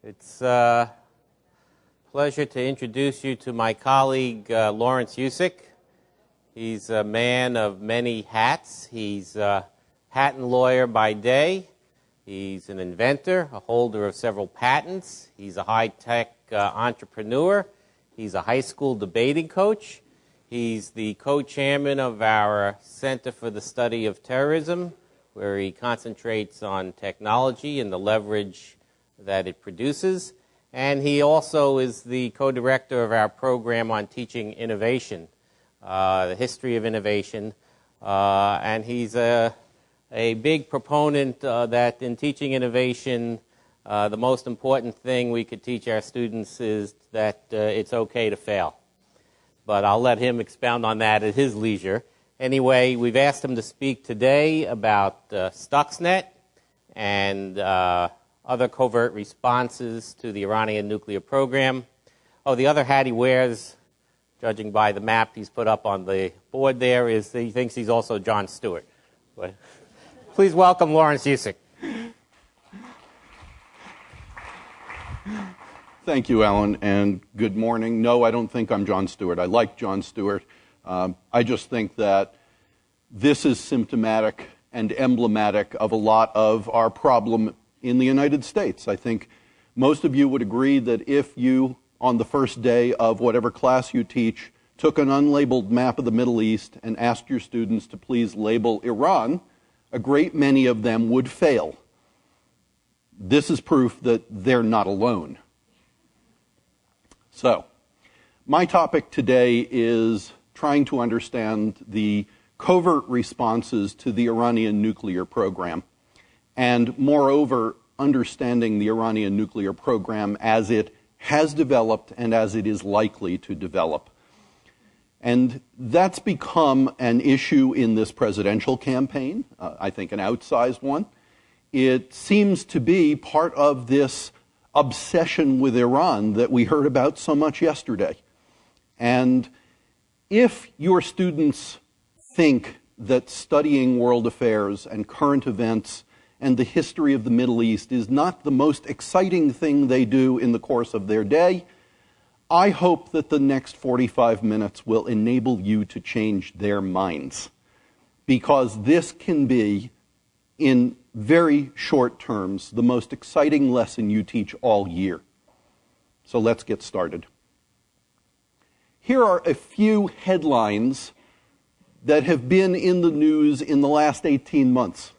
It's a pleasure to introduce you to my colleague, Lawrence Husick. He's a man of many hats. He's a patent lawyer by day. He's an inventor, a holder of several patents. He's a high-tech entrepreneur. He's a high school debating coach. He's the co-chairman of our Center for the Study of Terrorism, where he concentrates on technology and the leverage that it produces. And he also is the co-director of our program on teaching innovation, the history of innovation. And he's a big proponent that in teaching innovation, the most important thing we could teach our students is that it's okay to fail. But I'll let him expound on that at his leisure. Anyway, we've asked him to speak today about Stuxnet and other covert responses to the Iranian nuclear program. Oh, the other hat he wears, judging by the map he's put up on the board there, is he thinks he's also Jon Stewart. But please welcome Lawrence Husick. Thank you, Alan, and good morning. No, I don't think I'm Jon Stewart. I like Jon Stewart. I just think that this is symptomatic and emblematic of a lot of our problem in the United States. I think most of you would agree that if you, on the first day of whatever class you teach, took an unlabeled map of the Middle East and asked your students to please label Iran, a great many of them would fail. This is proof that they're not alone. So, my topic today is trying to understand the covert responses to the Iranian nuclear program, and moreover, understanding the Iranian nuclear program as it has developed and as it is likely to develop. And that's become an issue in this presidential campaign, I think an outsized one. It seems to be part of this obsession with Iran that we heard about so much yesterday. And if your students think that studying world affairs and current events and the history of the Middle East is not the most exciting thing they do in the course of their day, I hope that the next 45 minutes will enable you to change their minds. Because this can be, in very short terms, the most exciting lesson you teach all year. So let's get started. Here are a few headlines that have been in the news in the last 18 months.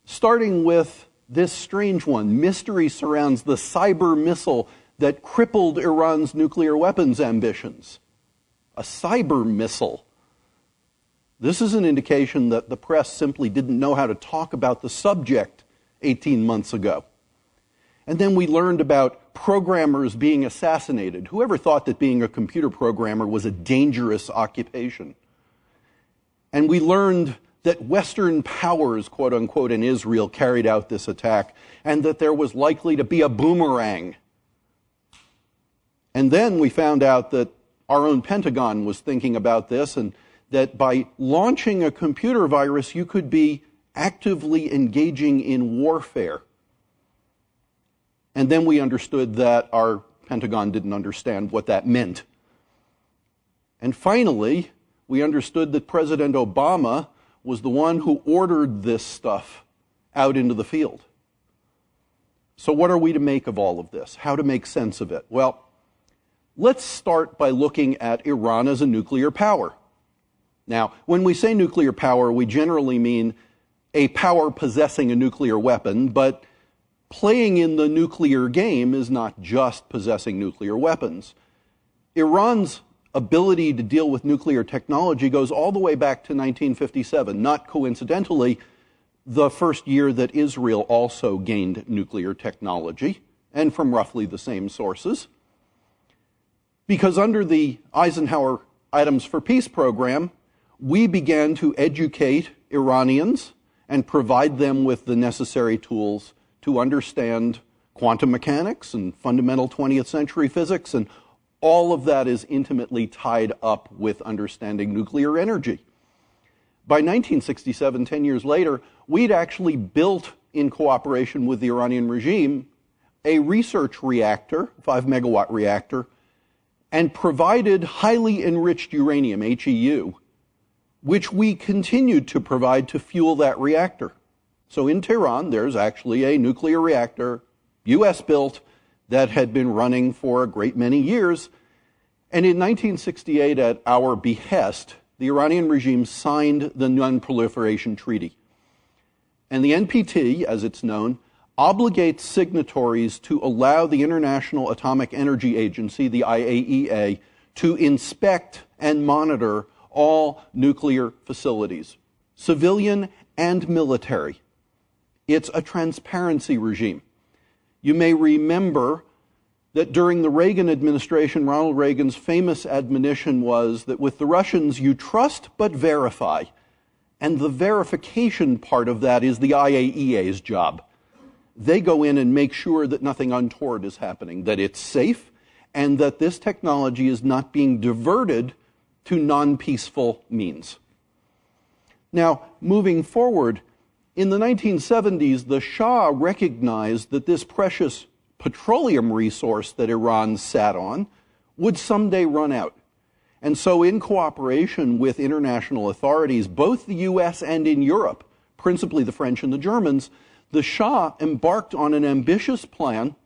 Starting with this strange one: mystery surrounds the cyber missile that crippled Iran's nuclear weapons ambitions. A cyber missile. This is an indication that the press simply didn't know how to talk about the subject 18 months ago. And then we learned about programmers being assassinated. Whoever thought that being a computer programmer was a dangerous occupation? And we learned that Western powers, quote unquote, in Israel carried out this attack, and that there was likely to be a boomerang. And then we found out that our own Pentagon was thinking about this, and that by launching a computer virus, you could be actively engaging in warfare. And then we understood that our Pentagon didn't understand what that meant. And finally, we understood that President Obama was the one who ordered this stuff out into the field. So what are we to make of all of this? How to make sense of it? Well, let's start by looking at Iran as a nuclear power. Now, when we say nuclear power, we generally mean a power possessing a nuclear weapon, but playing in the nuclear game is not just possessing nuclear weapons. Iran's ability to deal with nuclear technology goes all the way back to 1957, not coincidentally, the first year that Israel also gained nuclear technology, and from roughly the same sources. Because under the Eisenhower Items for Peace program, we began to educate Iranians and provide them with the necessary tools to understand quantum mechanics and fundamental 20th century physics, and all of that is intimately tied up with understanding nuclear energy. By 1967, 10 years later, we'd actually built, in cooperation with the Iranian regime, a research reactor, 5-megawatt reactor, and provided highly enriched uranium, HEU, which we continued to provide to fuel that reactor. So in Tehran, there's actually a nuclear reactor, US-built, that had been running for a great many years. And in 1968, at our behest, the Iranian regime signed the Non-Proliferation Treaty. And the NPT, as it's known, obligates signatories to allow the International Atomic Energy Agency, the IAEA, to inspect and monitor all nuclear facilities, civilian and military. It's a transparency regime. You may remember that during the Reagan administration, Ronald Reagan's famous admonition was that with the Russians, you trust but verify. And the verification part of that is the IAEA's job. They go in and make sure that nothing untoward is happening, that it's safe, and that this technology is not being diverted to non-peaceful means. Now, moving forward, in the 1970s, the Shah recognized that this precious petroleum resource that Iran sat on would someday run out. And so in cooperation with international authorities, both the US and in Europe, principally the French and the Germans, the Shah embarked on an ambitious plan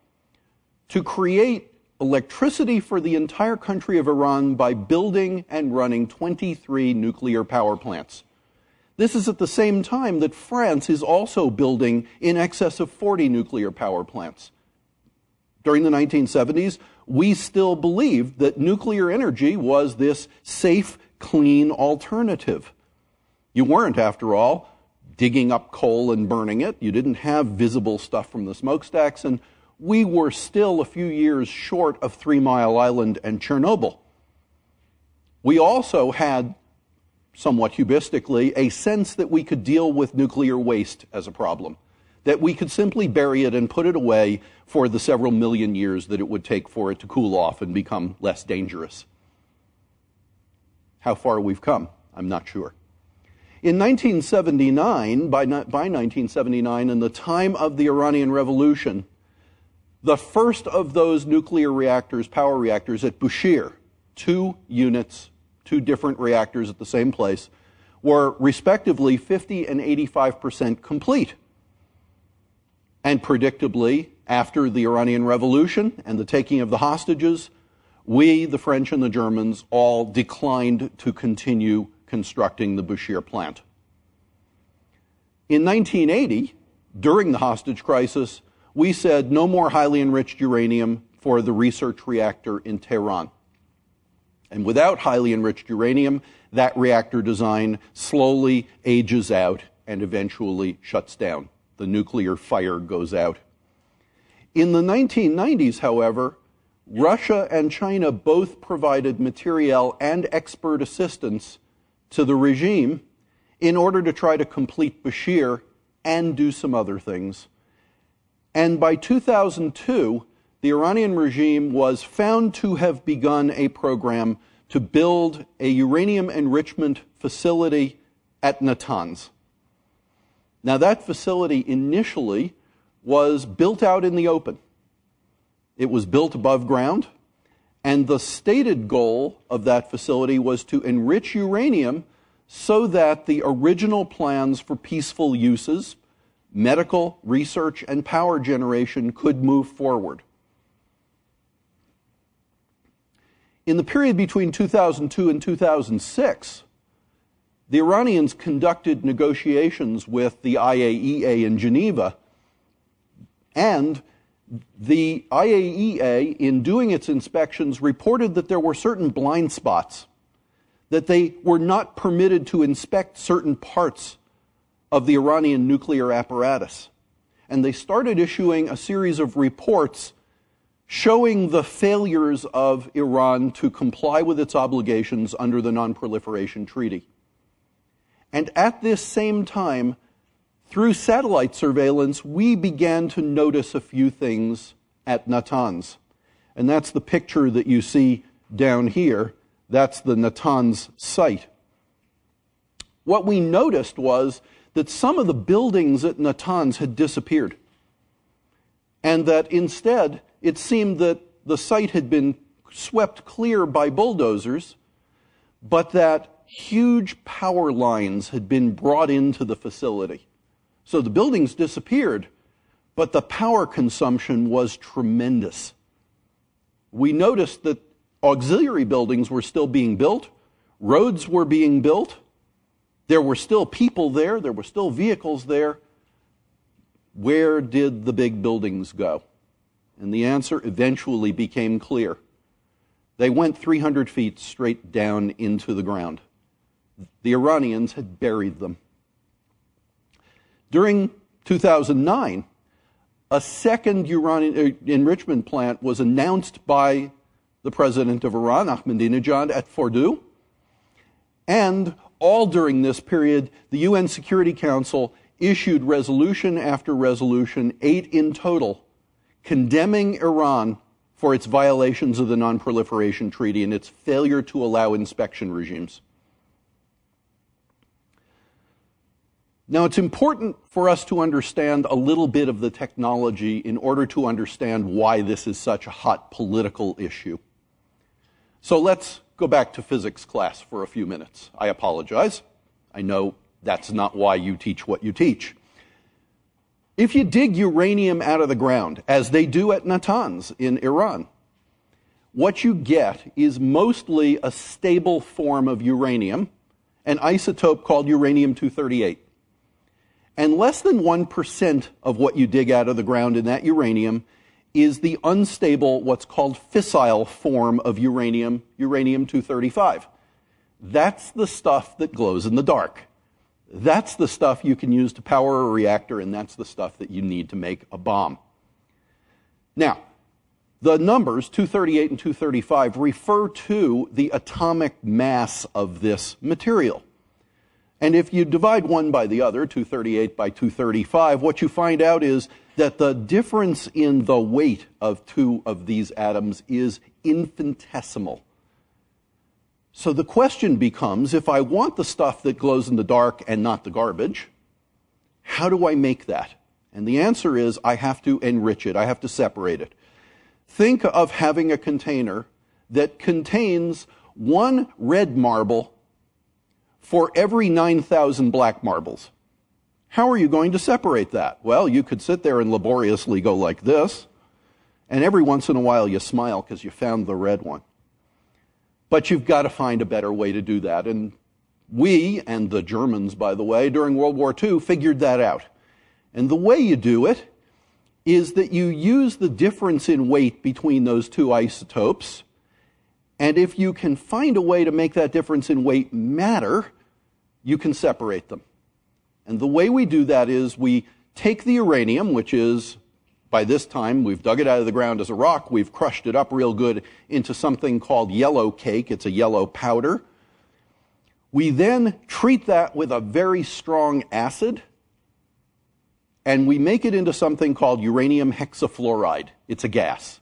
to create electricity for the entire country of Iran by building and running 23 nuclear power plants. This is at the same time that France is also building in excess of 40 nuclear power plants. During the 1970s, we still believed that nuclear energy was this safe, clean alternative. You weren't, after all, digging up coal and burning it. You didn't have visible stuff from the smokestacks, and we were still a few years short of 3 Mile Island and Chernobyl. We also had, somewhat hubristically, a sense that we could deal with nuclear waste as a problem, that we could simply bury it and put it away for the several million years that it would take for it to cool off and become less dangerous. How far we've come, I'm not sure. In 1979, by 1979, in the time of the Iranian Revolution, the first of those nuclear reactors, power reactors at Bushehr, 2 units, 2 different reactors at the same place, were respectively 50 and 85% complete. And predictably, after the Iranian Revolution and the taking of the hostages, we, the French and the Germans, all declined to continue constructing the Bushehr plant. In 1980, during the hostage crisis, we said no more highly enriched uranium for the research reactor in Tehran. And without highly enriched uranium, that reactor design slowly ages out and eventually shuts down. The nuclear fire goes out. In the 1990s, however, Russia and China both provided materiel and expert assistance to the regime in order to try to complete Bushehr and do some other things. And by 2002, the Iranian regime was found to have begun a program to build a uranium enrichment facility at Natanz. Now, that facility initially was built out in the open. It was built above ground, and the stated goal of that facility was to enrich uranium so that the original plans for peaceful uses, medical, research, and power generation could move forward. In the period between 2002 and 2006, the Iranians conducted negotiations with the IAEA in Geneva, and the IAEA, in doing its inspections, reported that there were certain blind spots, that they were not permitted to inspect certain parts of the Iranian nuclear apparatus. And they started issuing a series of reports showing the failures of Iran to comply with its obligations under the Non-Proliferation Treaty. And at this same time, through satellite surveillance, we began to notice a few things at Natanz. And that's the picture that you see down here. That's the Natanz site. What we noticed was that some of the buildings at Natanz had disappeared. and that instead it seemed that the site had been swept clear by bulldozers, but that huge power lines had been brought into the facility. So the buildings disappeared, but the power consumption was tremendous. We noticed that auxiliary buildings were still being built, roads were being built, there were still people there were still vehicles there. Where did the big buildings go? And the answer eventually became clear. They went 300 feet straight down into the ground. The Iranians had buried them. During 2009, a second uranium enrichment plant was announced by the president of Iran, Ahmadinejad, at Fordow. And all during this period, the UN Security Council issued resolution after resolution, 8 in total, condemning Iran for its violations of the Non-Proliferation Treaty and its failure to allow inspection regimes. Now, it's important for us to understand a little bit of the technology in order to understand why this is such a hot political issue. So let's go back to physics class for a few minutes. I apologize. I know that's not why you teach what you teach. If you dig uranium out of the ground, as they do at Natanz in Iran, what you get is mostly a stable form of uranium, an isotope called uranium-238. And less than 1% of what you dig out of the ground in that uranium is the unstable, what's called fissile form of uranium, uranium-235. That's the stuff that glows in the dark. That's the stuff you can use to power a reactor, and that's the stuff that you need to make a bomb. Now, the numbers, 238 and 235, refer to the atomic mass of this material. And if you divide one by the other, 238 by 235, what you find out is that the difference in the weight of two of these atoms is infinitesimal. So the question becomes, if I want the stuff that glows in the dark and not the garbage, how do I make that? And the answer is I have to enrich it. I have to separate it. Think of having a container that contains one red marble for every 9,000 black marbles. How are you going to separate that? Well, you could sit there and laboriously go like this, and every once in a while you smile because you found the red one. But you've got to find a better way to do that. And we, and the Germans, by the way, during World War II, figured that out. And the way you do it is that you use the difference in weight between those two isotopes, and if you can find a way to make that difference in weight matter, you can separate them. And the way we do that is we take the uranium, which is, by this time, we've dug it out of the ground as a rock, we've crushed it up real good into something called yellow cake. It's a yellow powder. We then treat that with a very strong acid, and we make it into something called uranium hexafluoride. It's a gas.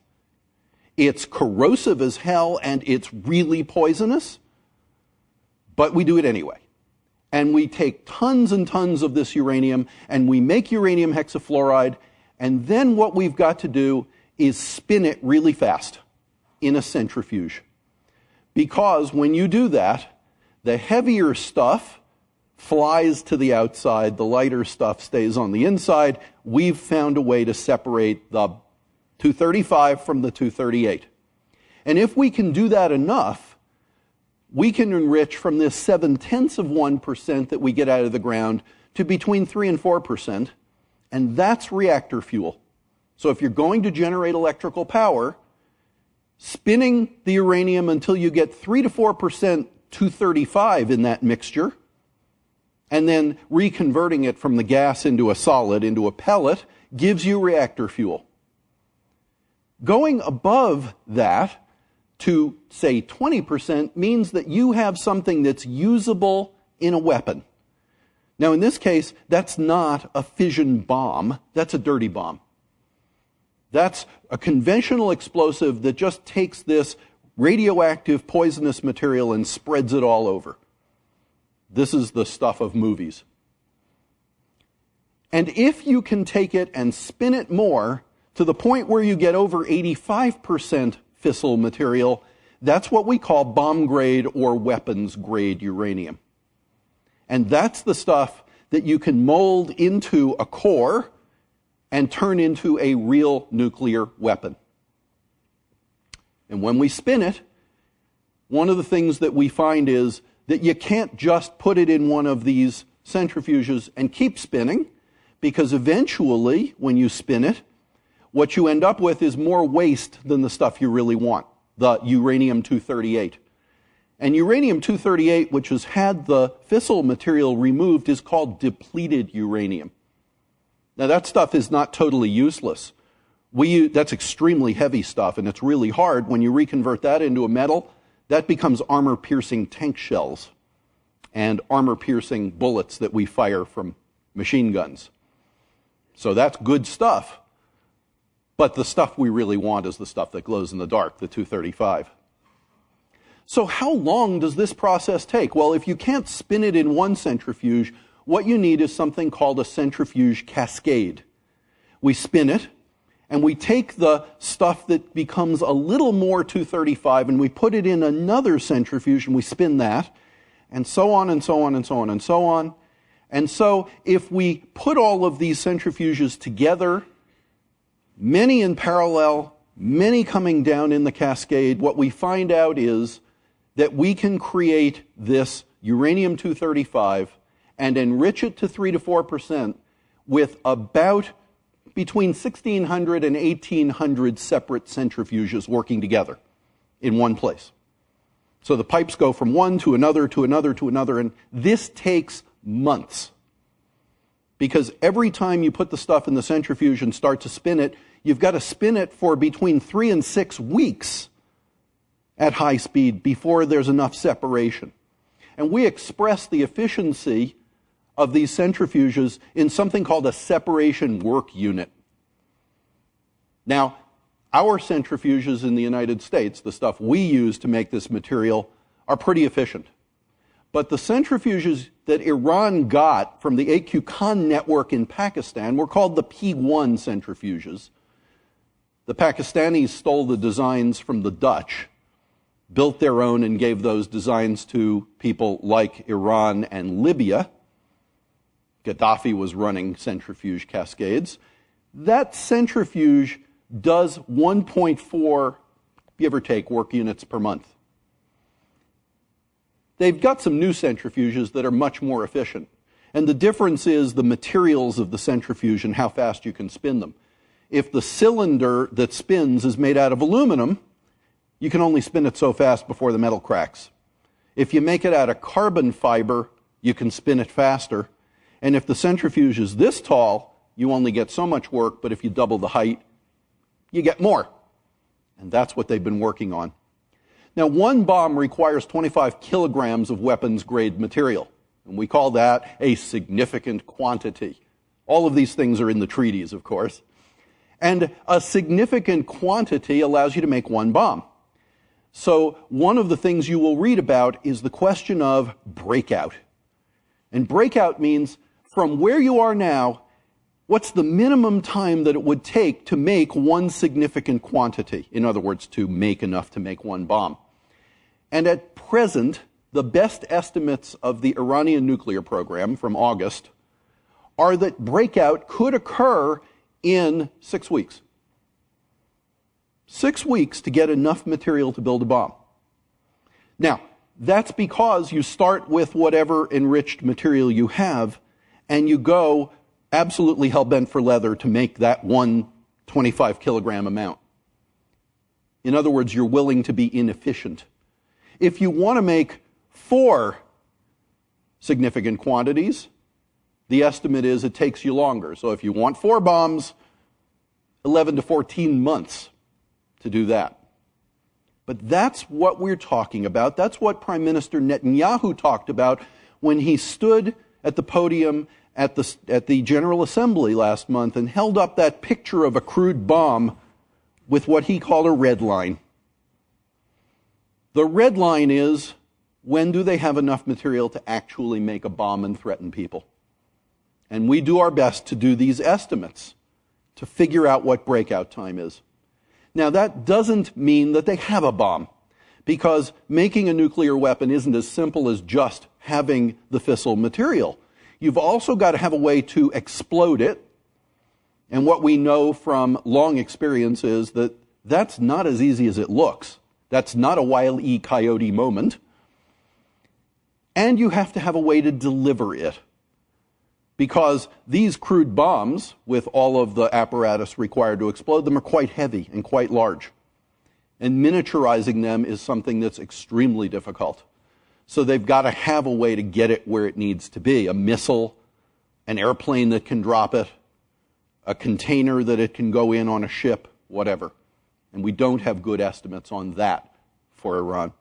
It's corrosive as hell, and it's really poisonous, but we do it anyway. And we take tons and tons of this uranium, and we make uranium hexafluoride, and then what we've got to do is spin it really fast in a centrifuge. Because when you do that, the heavier stuff flies to the outside, the lighter stuff stays on the inside. We've found a way to separate the 235 from the 238. And if we can do that enough, we can enrich from this 0.7% that we get out of the ground to between 3 and 4%, and that's reactor fuel. So if you're going to generate electrical power, spinning the uranium until you get 3 to 4% 235 in that mixture, and then reconverting it from the gas into a solid, into a pellet, gives you reactor fuel. Going above that to, say, 20% means that you have something that's usable in a weapon. Now, in this case, that's not a fission bomb. That's a dirty bomb. That's a conventional explosive that just takes this radioactive, poisonous material and spreads it all over. This is the stuff of movies. And if you can take it and spin it more to the point where you get over 85% fissile material, that's what we call bomb-grade or weapons-grade uranium. And that's the stuff that you can mold into a core and turn into a real nuclear weapon. And when we spin it, one of the things that we find is that you can't just put it in one of these centrifuges and keep spinning, because eventually, when you spin it, what you end up with is more waste than the stuff you really want, the uranium-238. And uranium-238, which has had the fissile material removed, is called depleted uranium. Now, that stuff is not totally useless. That's extremely heavy stuff, and it's really hard. When you reconvert that into a metal, that becomes armor-piercing tank shells and armor-piercing bullets that we fire from machine guns. So that's good stuff. But the stuff we really want is the stuff that glows in the dark, the 235. So how long does this process take? Well, if you can't spin it in one centrifuge, what you need is something called a centrifuge cascade. We spin it, and we take the stuff that becomes a little more 235, and we put it in another centrifuge, and we spin that, and so on, and so on, and so on, and so on. And so if we put all of these centrifuges together, many in parallel, many coming down in the cascade, what we find out is that we can create this uranium-235 and enrich it to 3 to 4% with about between 1,600 and 1,800 separate centrifuges working together in one place. So the pipes go from one to another, to another, to another, and this takes months. Because every time you put the stuff in the centrifuge and start to spin it, you've got to spin it for between 3 and 6 weeks at high speed before there's enough separation. And we express the efficiency of these centrifuges in something called a separation work unit. Now, our centrifuges in the United States, the stuff we use to make this material, are pretty efficient. But the centrifuges that Iran got from the AQ Khan network in Pakistan were called the P1 centrifuges. The Pakistanis stole the designs from the Dutch, built their own and gave those designs to people like Iran and Libya. Gaddafi was running centrifuge cascades. That centrifuge does 1.4, give or take, work units per month. They've got some new centrifuges that are much more efficient. And the difference is the materials of the centrifuge and how fast you can spin them. If the cylinder that spins is made out of aluminum, you can only spin it so fast before the metal cracks. If you make it out of carbon fiber, you can spin it faster. And if the centrifuge is this tall, you only get so much work, but if you double the height, you get more. And that's what they've been working on. Now, one bomb requires 25 kilograms of weapons-grade material, and we call that a significant quantity. All of these things are in the treaties, of course. And a significant quantity allows you to make one bomb. So one of the things you will read about is the question of breakout. And breakout means from where you are now, what's the minimum time that it would take to make one significant quantity? In other words, to make enough to make one bomb. And at present, the best estimates of the Iranian nuclear program from August are that breakout could occur in 6 weeks. 6 weeks to get enough material to build a bomb. Now, that's because you start with whatever enriched material you have, and you go absolutely hell-bent for leather to make that one 25-kilogram amount. In other words, you're willing to be inefficient. If you want to make 4 significant quantities, the estimate is it takes you longer. So if you want 4 bombs, 11 to 14 months to do that. But that's what we're talking about. That's what Prime Minister Netanyahu talked about when he stood at the podium at the General Assembly last month and held up that picture of a crude bomb with what he called a red line. The red line is, when do they have enough material to actually make a bomb and threaten people? And we do our best to do these estimates. to figure out what breakout time is. Now, that doesn't mean that they have a bomb, because making a nuclear weapon isn't as simple as just having the fissile material. You've also got to have a way to explode it. And what we know from long experience is that that's not as easy as it looks. That's not a Wile E. Coyote moment. And you have to have a way to deliver it. Because these crude bombs, with all of the apparatus required to explode them, are quite heavy and quite large. And miniaturizing them is something that's extremely difficult. So they've got to have a way to get it where it needs to be. A missile, an airplane that can drop it, a container that it can go in on a ship, whatever. And we don't have good estimates on that for Iran.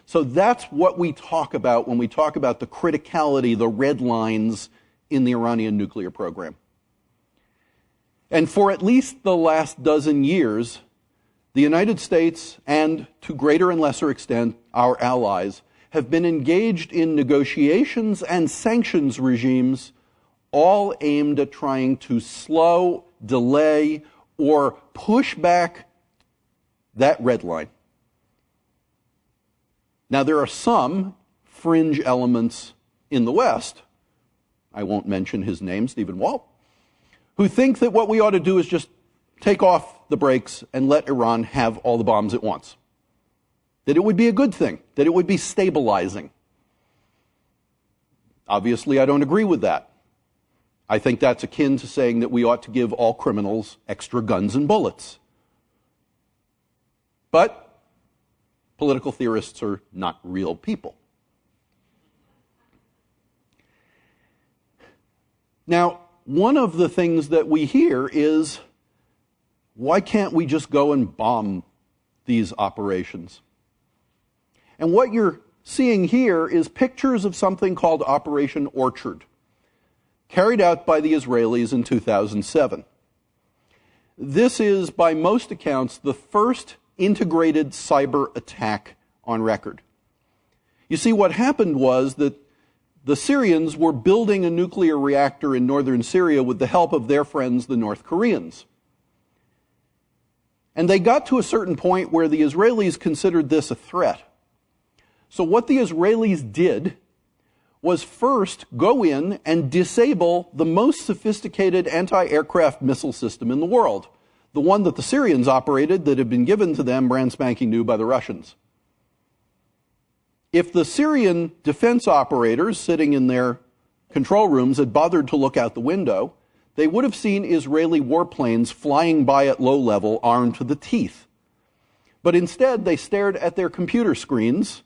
So that's what we talk about when we talk about the criticality, the red lines in the Iranian nuclear program. And for at least the last dozen years, the United States, and to greater and lesser extent, our allies, have been engaged in negotiations and sanctions regimes all aimed at trying to slow, delay, or push back that red line. Now, there are some fringe elements in the West, I won't mention his name, Stephen Walt, who think that what we ought to do is just take off the brakes and let Iran have all the bombs it wants. That it would be a good thing, that it would be stabilizing. Obviously, I don't agree with that. I think that's akin to saying that we ought to give all criminals extra guns and bullets. But political theorists are not real people. Now, one of the things that we hear is, why can't we just go and bomb these operations? And what you're seeing here is pictures of something called Operation Orchard, carried out by the Israelis in 2007. This is, by most accounts, the first integrated cyber attack on record. You see, what happened was that the Syrians were building a nuclear reactor in northern Syria with the help of their friends, the North Koreans. And they got to a certain point where the Israelis considered this a threat. So what the Israelis did was first go in and disable the most sophisticated anti-aircraft missile system in the world, the one that the Syrians operated that had been given to them brand spanking new by the Russians. If the Syrian defense operators sitting in their control rooms had bothered to look out the window, they would have seen Israeli warplanes flying by at low level, armed to the teeth. But instead, they stared at their computer screens,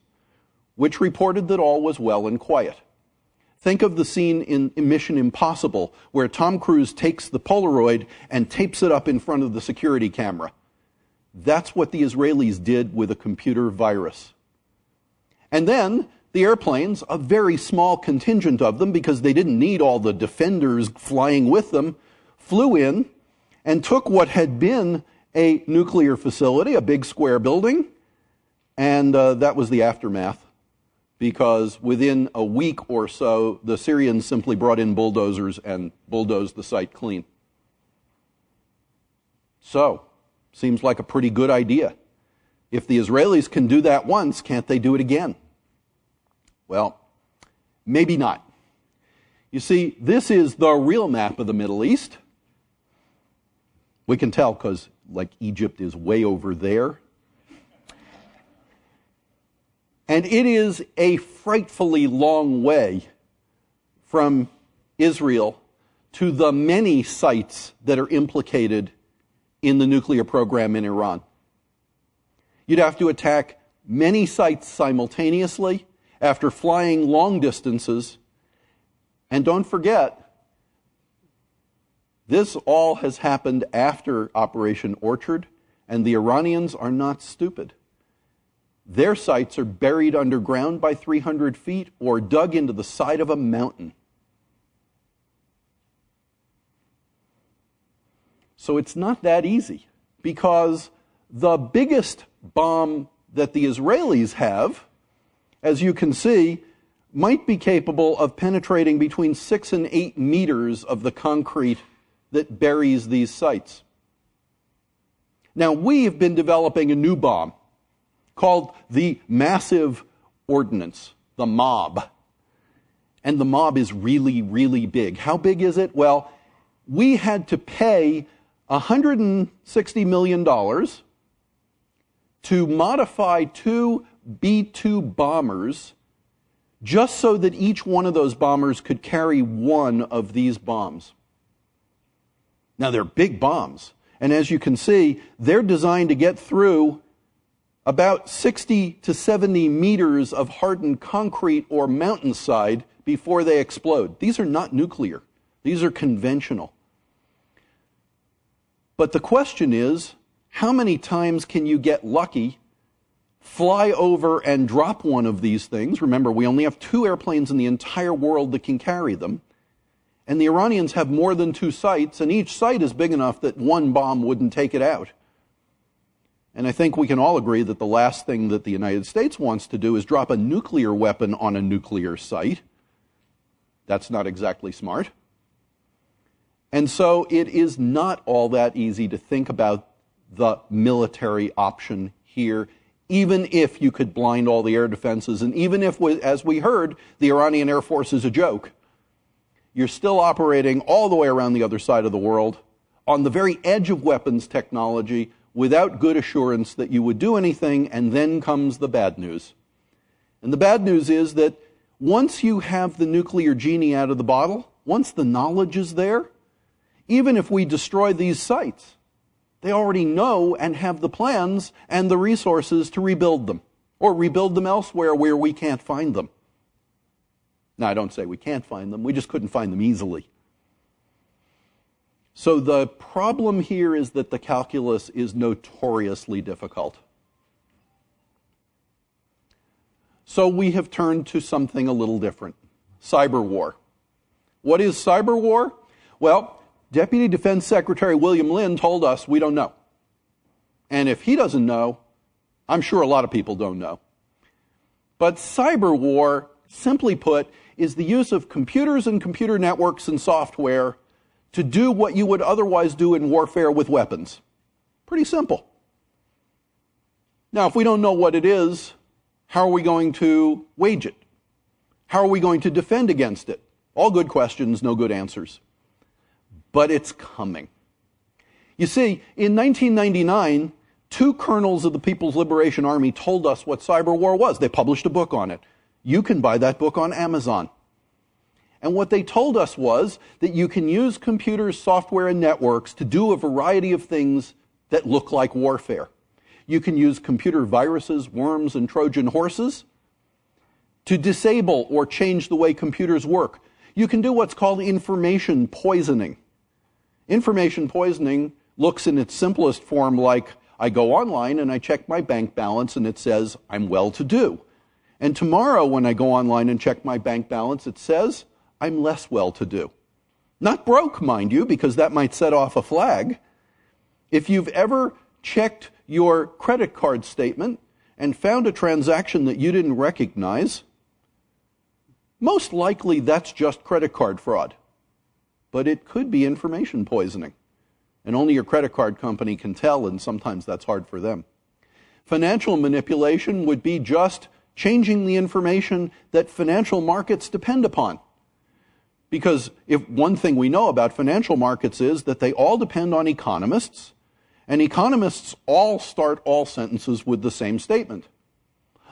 which reported that all was well and quiet. Think of the scene in Mission Impossible, where Tom Cruise takes the Polaroid and tapes it up in front of the security camera. That's what the Israelis did with a computer virus. And then the airplanes, a very small contingent of them, because they didn't need all the defenders flying with them, flew in and took what had been a nuclear facility, a big square building, and that was the aftermath. Because within a week or so, the Syrians simply brought in bulldozers and bulldozed the site clean. So, seems like a pretty good idea. If the Israelis can do that once, can't they do it again? Well, maybe not. You see, this is the real map of the Middle East. We can tell because, like, Egypt is way over there. And it is a frightfully long way from Israel to the many sites that are implicated in the nuclear program in Iran. You'd have to attack many sites simultaneously after flying long distances. And don't forget, this all has happened after Operation Orchard, and the Iranians are not stupid. Their sites are buried underground by 300 feet or dug into the side of a mountain. So it's not that easy, because the biggest bomb that the Israelis have, as you can see, might be capable of penetrating between 6 and 8 meters of the concrete that buries these sites. Now, we have been developing a new bomb called the Massive Ordnance, the MOB. And the MOB is really, really big. How big is it? Well, we had to pay $160 million to modify 2 B-2 bombers just so that each one of those bombers could carry one of these bombs. Now, they're big bombs. And as you can see, they're designed to get through about 60 to 70 meters of hardened concrete or mountainside before they explode. These are not nuclear. These are conventional. But the question is, how many times can you get lucky, fly over and drop one of these things? Remember, we only have 2 airplanes in the entire world that can carry them. And the Iranians have more than 2 sites, and each site is big enough that one bomb wouldn't take it out. And I think we can all agree that the last thing that the United States wants to do is drop a nuclear weapon on a nuclear site. That's not exactly smart. And so it is not all that easy to think about the military option here, even if you could blind all the air defenses, and even if, as we heard, the Iranian Air Force is a joke. You're still operating all the way around the other side of the world on the very edge of weapons technology without good assurance that you would do anything, and then comes the bad news. And the bad news is that once you have the nuclear genie out of the bottle, once the knowledge is there, even if we destroy these sites, they already know and have the plans and the resources to rebuild them, or rebuild them elsewhere where we can't find them. Now, I don't say we can't find them, we just couldn't find them easily. So the problem here is that the calculus is notoriously difficult. So we have turned to something a little different, cyber war. What is cyber war? Well, Deputy Defense Secretary William Lynn told us we don't know. And if he doesn't know, I'm sure a lot of people don't know. But cyber war, simply put, is the use of computers and computer networks and software to do what you would otherwise do in warfare with weapons. Pretty simple. Now, if we don't know what it is, how are we going to wage it? How are we going to defend against it? All good questions, no good answers. But it's coming. You see, in 1999, 2 colonels of the People's Liberation Army told us what cyber war was. They published a book on it. You can buy that book on Amazon. And what they told us was that you can use computers, software, and networks to do a variety of things that look like warfare. You can use computer viruses, worms, and Trojan horses to disable or change the way computers work. You can do what's called information poisoning. Information poisoning looks in its simplest form like I go online and I check my bank balance and it says I'm well-to-do. And tomorrow when I go online and check my bank balance, it says I'm less well-to-do. Not broke, mind you, because that might set off a flag. If you've ever checked your credit card statement and found a transaction that you didn't recognize, most likely that's just credit card fraud. But it could be information poisoning. And only your credit card company can tell, and sometimes that's hard for them. Financial manipulation would be just changing the information that financial markets depend upon. Because if one thing we know about financial markets is that they all depend on economists, and economists all start all sentences with the same statement.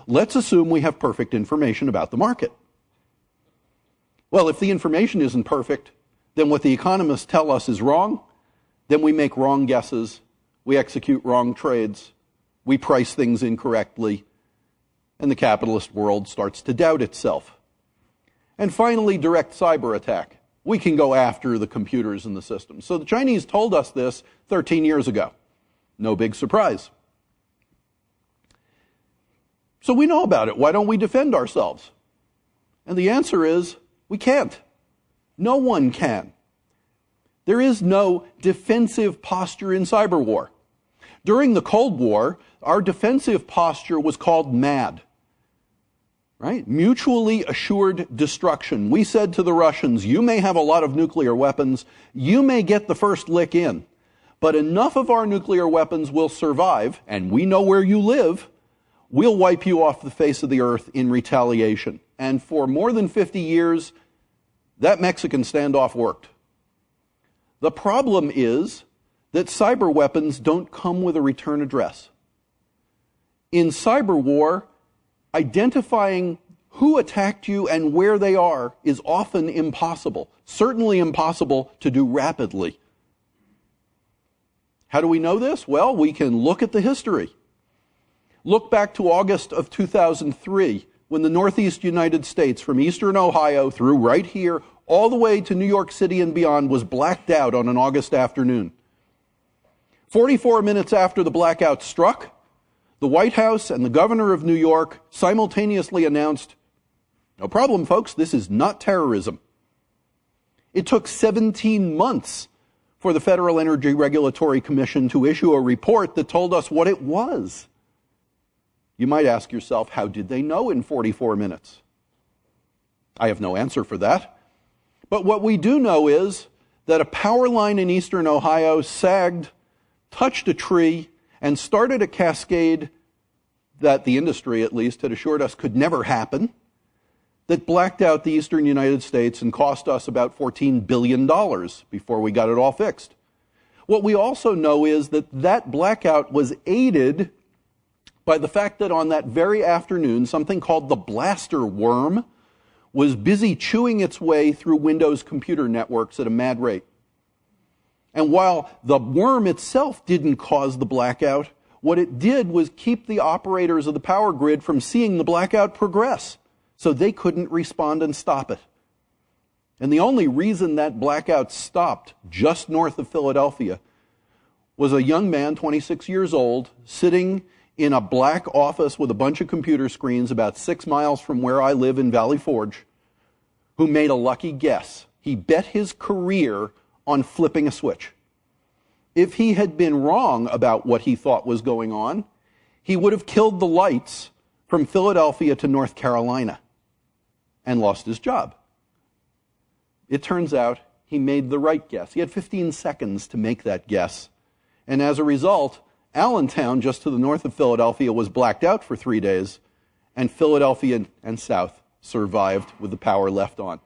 Let's assume we have perfect information about the market. Well, if the information isn't perfect, then what the economists tell us is wrong, then we make wrong guesses, we execute wrong trades, we price things incorrectly, and the capitalist world starts to doubt itself. And finally, direct cyber attack. We can go after the computers and the systems. So the Chinese told us this 13 years ago. No big surprise. So we know about it. Why don't we defend ourselves? And the answer is, we can't. No one can. There is no defensive posture in cyber war. During the Cold War, our defensive posture was called MAD. right? Mutually assured destruction. We said to the Russians, you may have a lot of nuclear weapons, you may get the first lick in, but enough of our nuclear weapons will survive, and we know where you live, we'll wipe you off the face of the earth in retaliation. And for more than 50 years, that Mexican standoff worked. The problem is that cyber weapons don't come with a return address. In cyber war, identifying who attacked you and where they are is often impossible, certainly impossible to do rapidly. How do we know this? Well, we can look at the history. Look back to August of 2003, when the Northeast United States, from eastern Ohio through right here, all the way to New York City and beyond, was blacked out on an August afternoon. 44 minutes after the blackout struck, the White House and the governor of New York simultaneously announced, no problem, folks, this is not terrorism. It took 17 months for the Federal Energy Regulatory Commission to issue a report that told us what it was. You might ask yourself, how did they know in 44 minutes? I have no answer for that. But what we do know is that a power line in eastern Ohio sagged, touched a tree, and started a cascade that the industry, at least, had assured us could never happen, that blacked out the eastern United States and cost us about $14 billion before we got it all fixed. What we also know is that that blackout was aided by the fact that on that very afternoon, something called the blaster worm was busy chewing its way through Windows computer networks at a mad rate. And while the worm itself didn't cause the blackout, what it did was keep the operators of the power grid from seeing the blackout progress, so they couldn't respond and stop it. And the only reason that blackout stopped just north of Philadelphia was a young man, 26 years old, sitting in a black office with a bunch of computer screens about 6 miles from where I live in Valley Forge, who made a lucky guess. He bet his career on flipping a switch. If he had been wrong about what he thought was going on, he would have killed the lights from Philadelphia to North Carolina and lost his job. It turns out he made the right guess. He had 15 seconds to make that guess. And as a result, Allentown, just to the north of Philadelphia, was blacked out for 3 days, and Philadelphia and south survived with the power left on.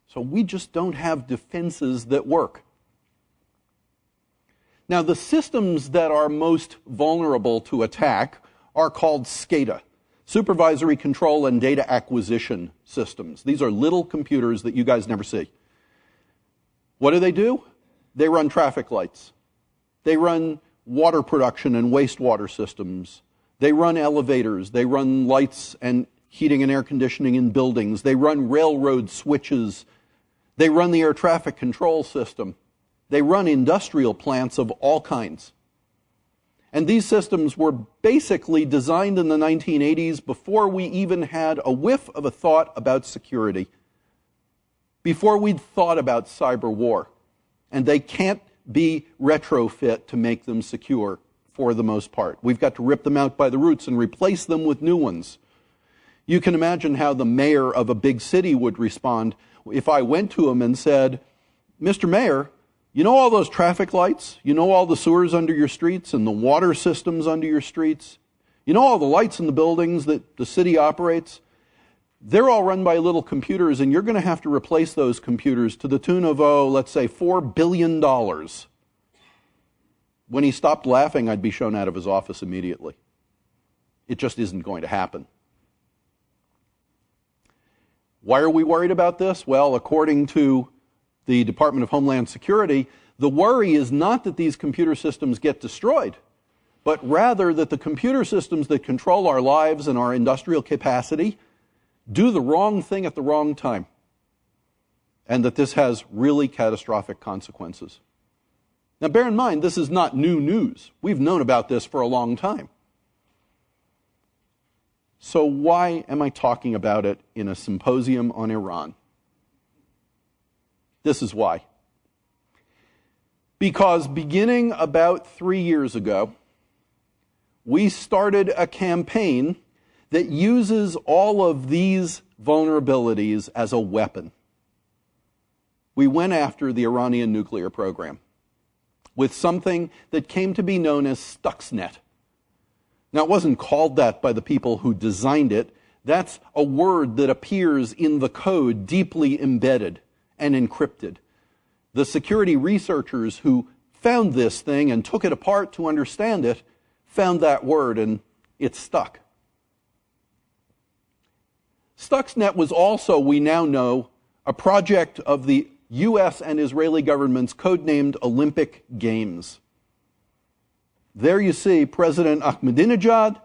So we just don't have defenses that work. Now, the systems that are most vulnerable to attack are called SCADA, Supervisory Control and Data Acquisition Systems. These are little computers that you guys never see. What do? They run traffic lights. They run water production and wastewater systems. They run elevators. They run lights and heating and air conditioning in buildings. They run railroad switches. They run the air traffic control system. They run industrial plants of all kinds. And these systems were basically designed in the 1980s before we even had a whiff of a thought about security, before we'd thought about cyber war. And they can't be retrofit to make them secure for the most part. We've got to rip them out by the roots and replace them with new ones. You can imagine how the mayor of a big city would respond if I went to him and said, Mr. Mayor, you know all those traffic lights? You know all the sewers under your streets and the water systems under your streets? You know all the lights in the buildings that the city operates? They're all run by little computers, and you're going to have to replace those computers to the tune of, let's say $4 billion. When he stopped laughing, I'd be shown out of his office immediately. It just isn't going to happen. Why are we worried about this? Well, according to the Department of Homeland Security, the worry is not that these computer systems get destroyed, but rather that the computer systems that control our lives and our industrial capacity do the wrong thing at the wrong time, and that this has really catastrophic consequences. Now, bear in mind, this is not new news. We've known about this for a long time. So why am I talking about it in a symposium on Iran? This is why. Because beginning about 3 years ago, we started a campaign that uses all of these vulnerabilities as a weapon. We went after the Iranian nuclear program with something that came to be known as Stuxnet. Now, it wasn't called that by the people who designed it. That's a word that appears in the code deeply embedded and encrypted. The security researchers who found this thing and took it apart to understand it found that word, and it stuck. Stuxnet was also, we now know, a project of the US and Israeli governments codenamed Olympic Games. There you see President Ahmadinejad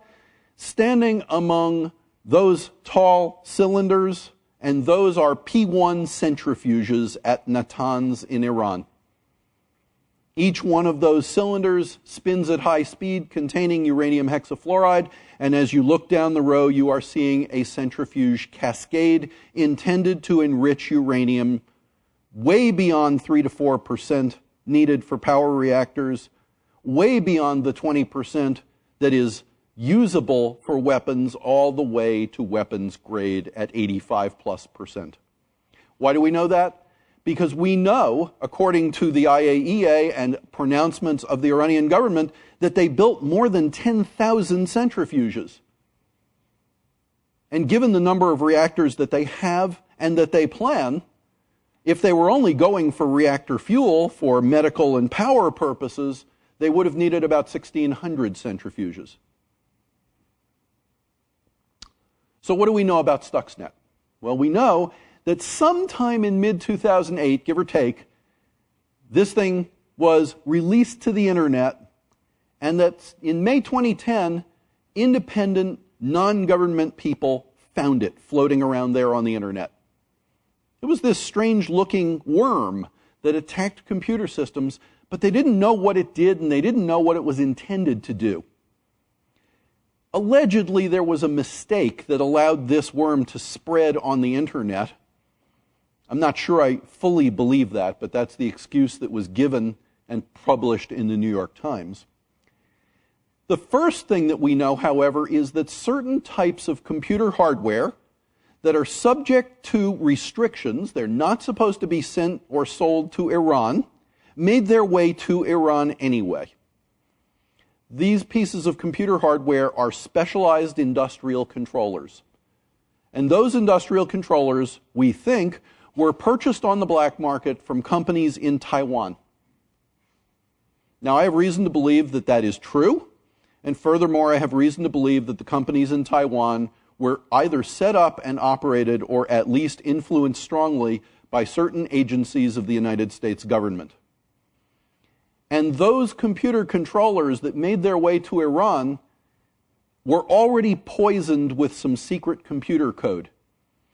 standing among those tall cylinders, and those are P1 centrifuges at Natanz in Iran. Each one of those cylinders spins at high speed containing uranium hexafluoride, and as you look down the row, you are seeing a centrifuge cascade intended to enrich uranium way beyond 3 to 4% needed for power reactors, way beyond the 20% that is usable for weapons, all the way to weapons grade at 85+%. Why do we know that? Because we know, according to the IAEA and pronouncements of the Iranian government, that they built more than 10,000 centrifuges. And given the number of reactors that they have and that they plan, if they were only going for reactor fuel for medical and power purposes, they would have needed about 1,600 centrifuges. So what do we know about Stuxnet? Well, we know that sometime in mid-2008, give or take, this thing was released to the internet, and that in May 2010, independent, non-government people found it floating around there on the internet. It was this strange-looking worm that attacked computer systems, but they didn't know what it did, and they didn't know what it was intended to do. Allegedly, there was a mistake that allowed this worm to spread on the internet. I'm not sure I fully believe that, but that's the excuse that was given and published in the New York Times. The first thing that we know, however, is that certain types of computer hardware that are subject to restrictions, they're not supposed to be sent or sold to Iran, made their way to Iran anyway. These pieces of computer hardware are specialized industrial controllers. And those industrial controllers, we think, were purchased on the black market from companies in Taiwan. Now, I have reason to believe that that is true, and furthermore, I have reason to believe that the companies in Taiwan were either set up and operated or at least influenced strongly by certain agencies of the United States government. And those computer controllers that made their way to Iran were already poisoned with some secret computer code.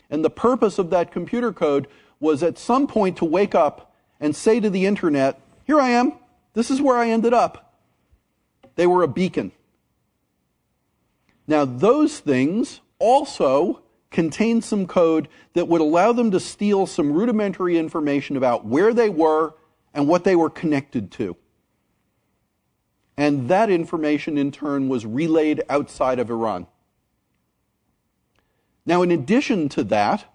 And the purpose of that computer code was at some point to wake up and say to the internet, here I am, this is where I ended up. They were a beacon. Now, those things also contained some code that would allow them to steal some rudimentary information about where they were and what they were connected to. And that information, in turn, was relayed outside of Iran. Now, in addition to that,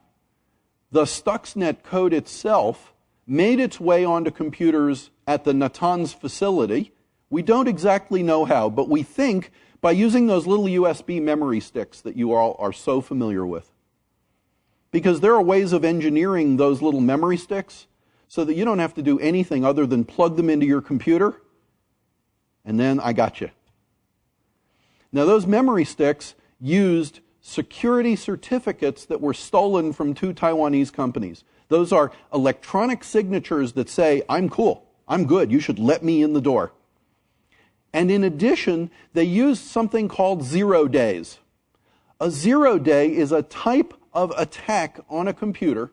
the Stuxnet code itself made its way onto computers at the Natanz facility. We don't exactly know how, but we think by using those little USB memory sticks that you all are so familiar with. Because there are ways of engineering those little memory sticks so that you don't have to do anything other than plug them into your computer, and then I got you. Now, those memory sticks used security certificates that were stolen from two Taiwanese companies. Those are electronic signatures that say, I'm cool, I'm good, you should let me in the door. And in addition, they used something called 0 days. A 0 day is a type of attack on a computer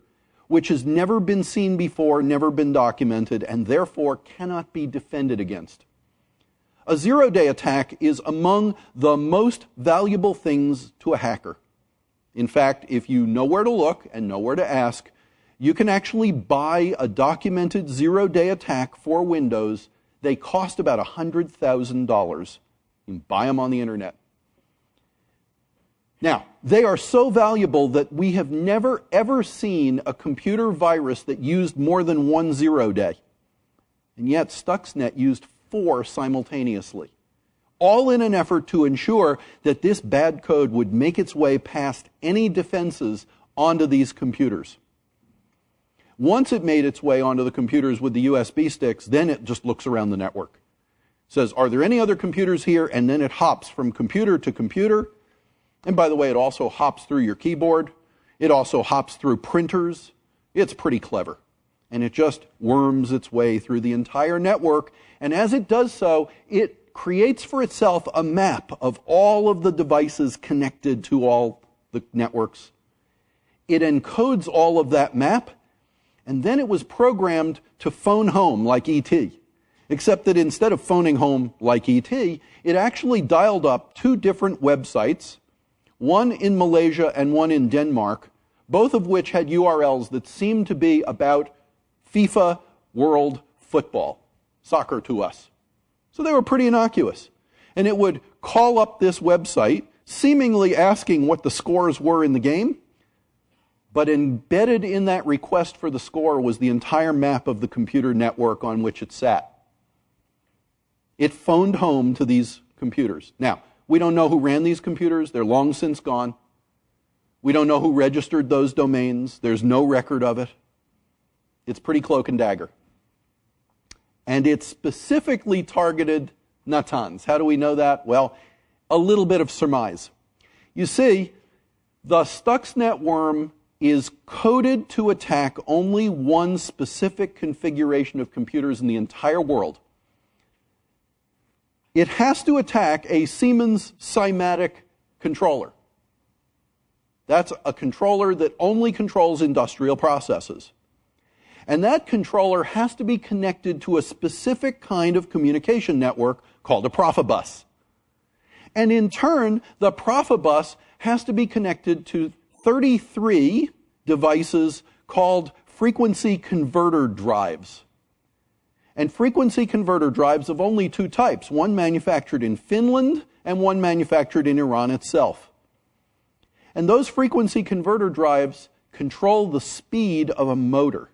which has never been seen before, never been documented, and therefore cannot be defended against. A 0 day attack is among the most valuable things to a hacker. In fact, if you know where to look and know where to ask, you can actually buy a documented 0 day attack for Windows. They cost about $100,000. You can buy them on the internet. Now, they are so valuable that we have never ever seen a computer virus that used more than 1 0 day. And yet Stuxnet used 4 simultaneously, all in an effort to ensure that this bad code would make its way past any defenses onto these computers. Once it made its way onto the computers with the USB sticks, then it just looks around the network. Says, are there any other computers here? And then it hops from computer to computer. And by the way, it also hops through your keyboard. It also hops through printers. It's pretty clever. And it just worms its way through the entire network. And as it does so, it creates for itself a map of all of the devices connected to all the networks. It encodes all of that map, and then it was programmed to phone home like E.T., except that instead of phoning home like E.T., it actually dialed up 2 different websites, one in Malaysia and one in Denmark, both of which had URLs that seemed to be about FIFA World Football, soccer to us. So they were pretty innocuous. And it would call up this website, seemingly asking what the scores were in the game, but embedded in that request for the score was the entire map of the computer network on which it sat. It phoned home to these computers. Now, we don't know who ran these computers. They're long since gone. We don't know who registered those domains. There's no record of it. It's pretty cloak and dagger. And it specifically targeted Natanz. How do we know that? Well, a little bit of surmise. You see, the Stuxnet worm is coded to attack only one specific configuration of computers in the entire world. It has to attack a Siemens Cymatic controller. That's a controller that only controls industrial processes. And that controller has to be connected to a specific kind of communication network called a Profibus. And in turn, the Profibus has to be connected to 33 devices called frequency converter drives. And frequency converter drives of only 2 types, one manufactured in Finland and one manufactured in Iran itself. And those frequency converter drives control the speed of a motor.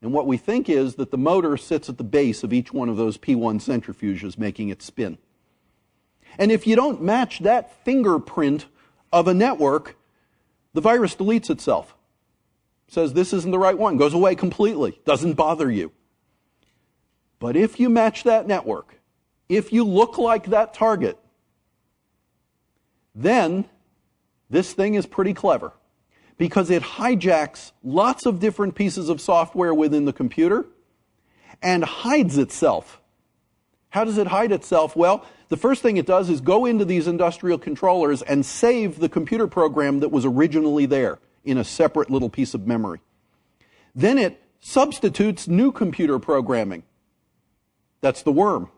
And what we think is that the motor sits at the base of each one of those P1 centrifuges, making it spin. And if you don't match that fingerprint of a network, the virus deletes itself. Says this isn't the right one, goes away completely, doesn't bother you. But if you match that network, if you look like that target, then this thing is pretty clever, because it hijacks lots of different pieces of software within the computer and hides itself. How does it hide itself? Well, the first thing it does is go into these industrial controllers and save the computer program that was originally there in a separate little piece of memory. Then it substitutes new computer programming. That's the worm.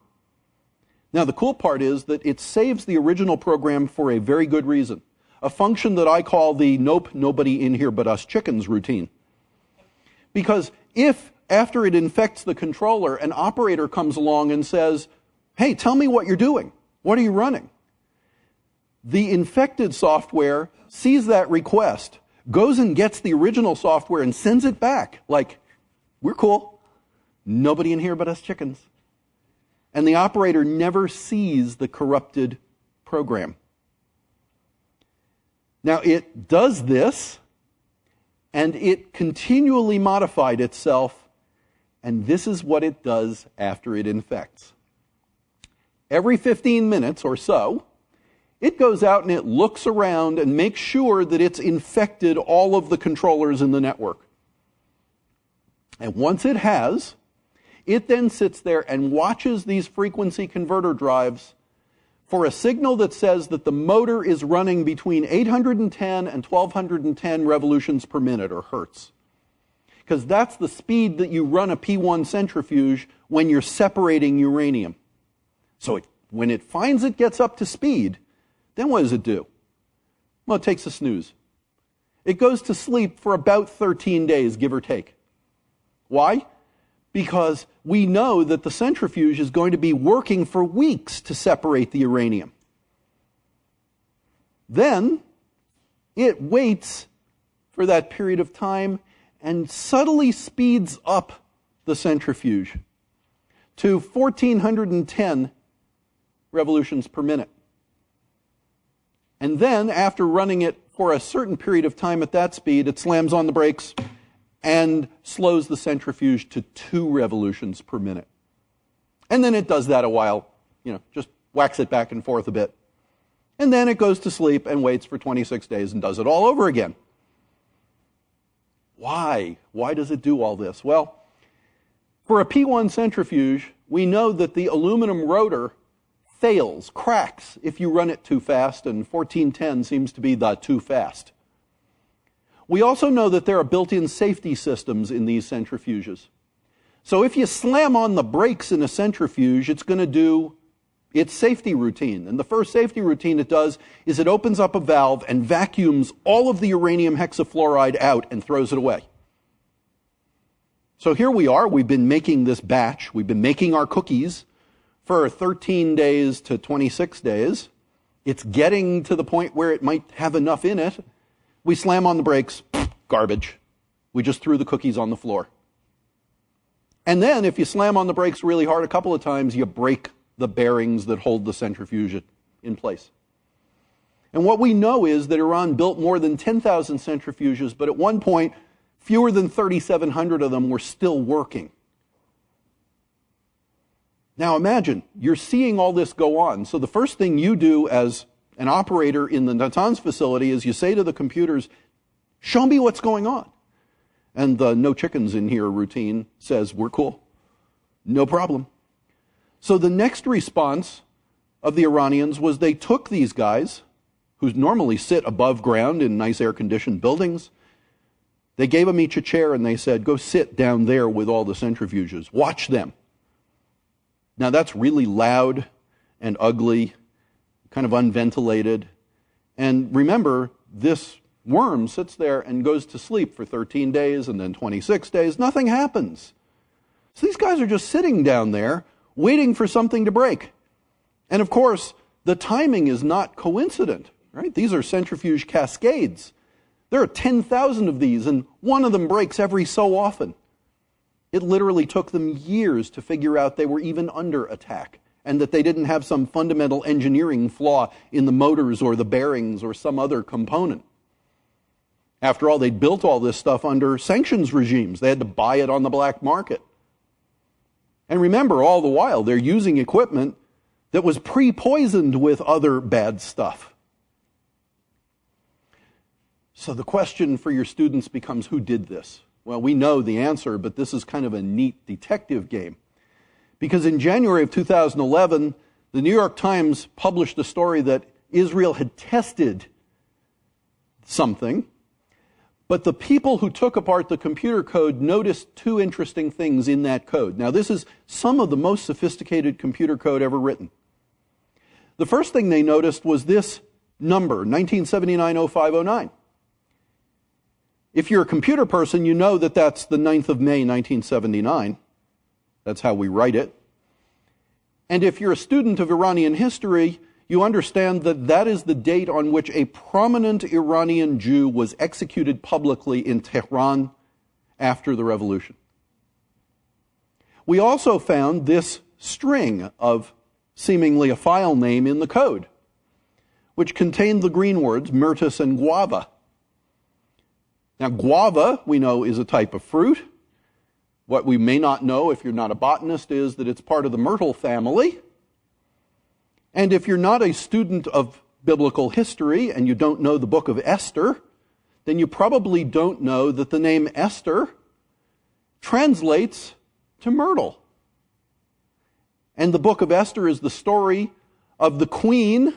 Now, the cool part is that it saves the original program for a very good reason. A function that I call the nope, nobody in here but us chickens routine. Because if, after it infects the controller, an operator comes along and says, hey, tell me what you're doing. What are you running? The infected software sees that request, goes and gets the original software and sends it back. Like, we're cool. Nobody in here but us chickens. And the operator never sees the corrupted program. Now, it does this, and it continually modified itself, and this is what it does after it infects. Every 15 minutes or so, it goes out and it looks around and makes sure that it's infected all of the controllers in the network. And once it has, it then sits there and watches these frequency converter drives for a signal that says that the motor is running between 810 and 1210 revolutions per minute, or hertz. Because that's the speed that you run a P1 centrifuge when you're separating uranium. So when it finds it gets up to speed, then what does it do? Well, it takes a snooze. It goes to sleep for about 13 days, give or take. Why? Because we know that the centrifuge is going to be working for weeks to separate the uranium. Then it waits for that period of time and subtly speeds up the centrifuge to 1,410 revolutions per minute. And then, after running it for a certain period of time at that speed, it slams on the brakes and slows the centrifuge to 2 revolutions per minute. And then it does that a while, just whacks it back and forth a bit. And then it goes to sleep and waits for 26 days and does it all over again. Why? Why does it do all this? Well, for a P1 centrifuge, we know that the aluminum rotor fails, cracks, if you run it too fast, and 1410 seems to be the too fast. We also know that there are built-in safety systems in these centrifuges. So if you slam on the brakes in a centrifuge, it's going to do its safety routine. And the first safety routine it does is it opens up a valve and vacuums all of the uranium hexafluoride out and throws it away. So here we are, we've been making this batch, we've been making our cookies for 13 days to 26 days. It's getting to the point where it might have enough in it. We slam on the brakes, garbage. We just threw the cookies on the floor. And then if you slam on the brakes really hard a couple of times, you break the bearings that hold the centrifuge in place. And what we know is that Iran built more than 10,000 centrifuges, but at one point, fewer than 3,700 of them were still working. Now imagine, you're seeing all this go on. So the first thing you do as an operator in the Natanz facility is you say to the computers, show me what's going on. And the no chickens in here routine says, we're cool. No problem. So the next response of the Iranians was they took these guys, who normally sit above ground in nice air-conditioned buildings, they gave them each a chair and they said, go sit down there with all the centrifuges. Watch them. Now that's really loud and ugly, kind of unventilated. And remember, this worm sits there and goes to sleep for 13 days and then 26 days. Nothing happens. So these guys are just sitting down there waiting for something to break. And of course, the timing is not coincident, right? These are centrifuge cascades. There are 10,000 of these, and one of them breaks every so often. It literally took them years to figure out they were even under attack and that they didn't have some fundamental engineering flaw in the motors or the bearings or some other component. After all, they'd built all this stuff under sanctions regimes. They had to buy it on the black market. And remember, all the while, they're using equipment that was pre-poisoned with other bad stuff. So the question for your students becomes, who did this? Well, we know the answer, but this is kind of a neat detective game. Because in January of 2011, the New York Times published a story that Israel had tested something, but the people who took apart the computer code noticed 2 interesting things in that code. Now, this is some of the most sophisticated computer code ever written. The first thing they noticed was this number, 1979-0509. If you're a computer person, you know that that's the 9th of May, 1979. That's how we write it. And if you're a student of Iranian history, you understand that that is the date on which a prominent Iranian Jew was executed publicly in Tehran after the revolution. We also found this string of seemingly a file name in the code, which contained the green words myrtus and guava. Now, guava, we know, is a type of fruit. What we may not know, if you're not a botanist, is that it's part of the myrtle family. And if you're not a student of biblical history and you don't know the book of Esther, then you probably don't know that the name Esther translates to myrtle. And the book of Esther is the story of the queen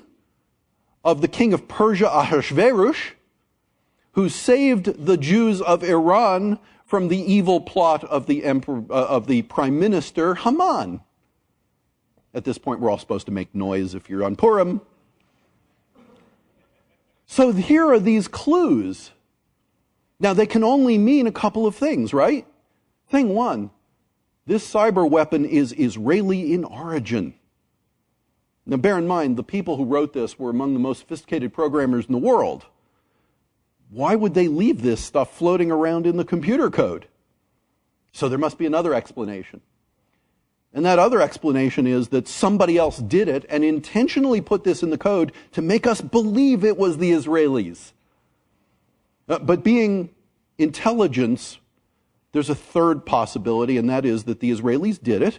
of the king of Persia, Ahasuerus, who saved the Jews of Iran from the evil plot of the prime minister Haman. At this point, we're all supposed to make noise if you're on Purim. So here are these clues. Now, they can only mean a couple of things, right? Thing one, this cyber weapon is Israeli in origin. Now bear in mind, the people who wrote this were among the most sophisticated programmers in the world. Why would they leave this stuff floating around in the computer code? So there must be another explanation. And that other explanation is that somebody else did it and intentionally put this in the code to make us believe it was the Israelis. But being intelligence, there's a third possibility, and that is that the Israelis did it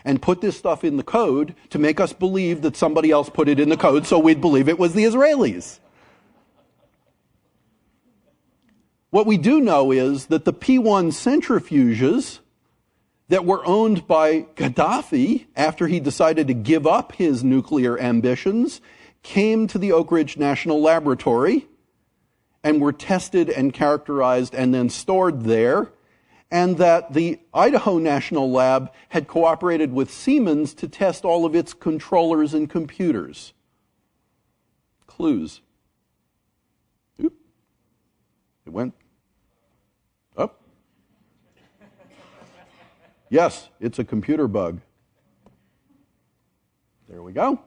and put this stuff in the code to make us believe that somebody else put it in the code so we'd believe it was the Israelis. What we do know is that the P-1 centrifuges that were owned by Gaddafi after he decided to give up his nuclear ambitions came to the Oak Ridge National Laboratory and were tested and characterized and then stored there, and that the Idaho National Lab had cooperated with Siemens to test all of its controllers and computers. Clues. Oop. It went up. Yes, it's a computer bug. There we go.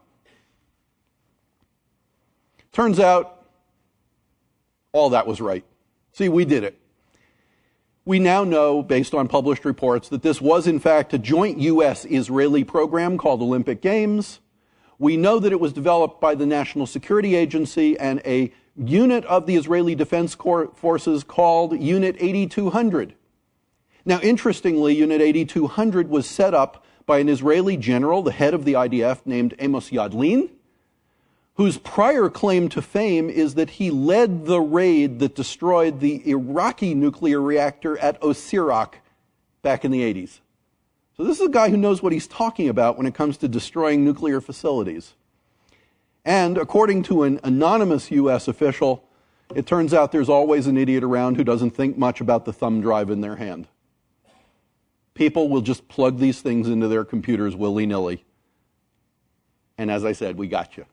Turns out all that was right. See, we did it. We now know, based on published reports, that this was in fact a joint US-Israeli program called Olympic Games. We know that it was developed by the National Security Agency and a unit of the Israeli Defense Forces called Unit 8200. Now, interestingly, Unit 8200 was set up by an Israeli general, the head of the IDF, named Amos Yadlin, whose prior claim to fame is that he led the raid that destroyed the Iraqi nuclear reactor at Osirak back in the 80s. So this is a guy who knows what he's talking about when it comes to destroying nuclear facilities. And according to an anonymous US official, it turns out there's always an idiot around who doesn't think much about the thumb drive in their hand. People will just plug these things into their computers willy-nilly. And as I said, we got you.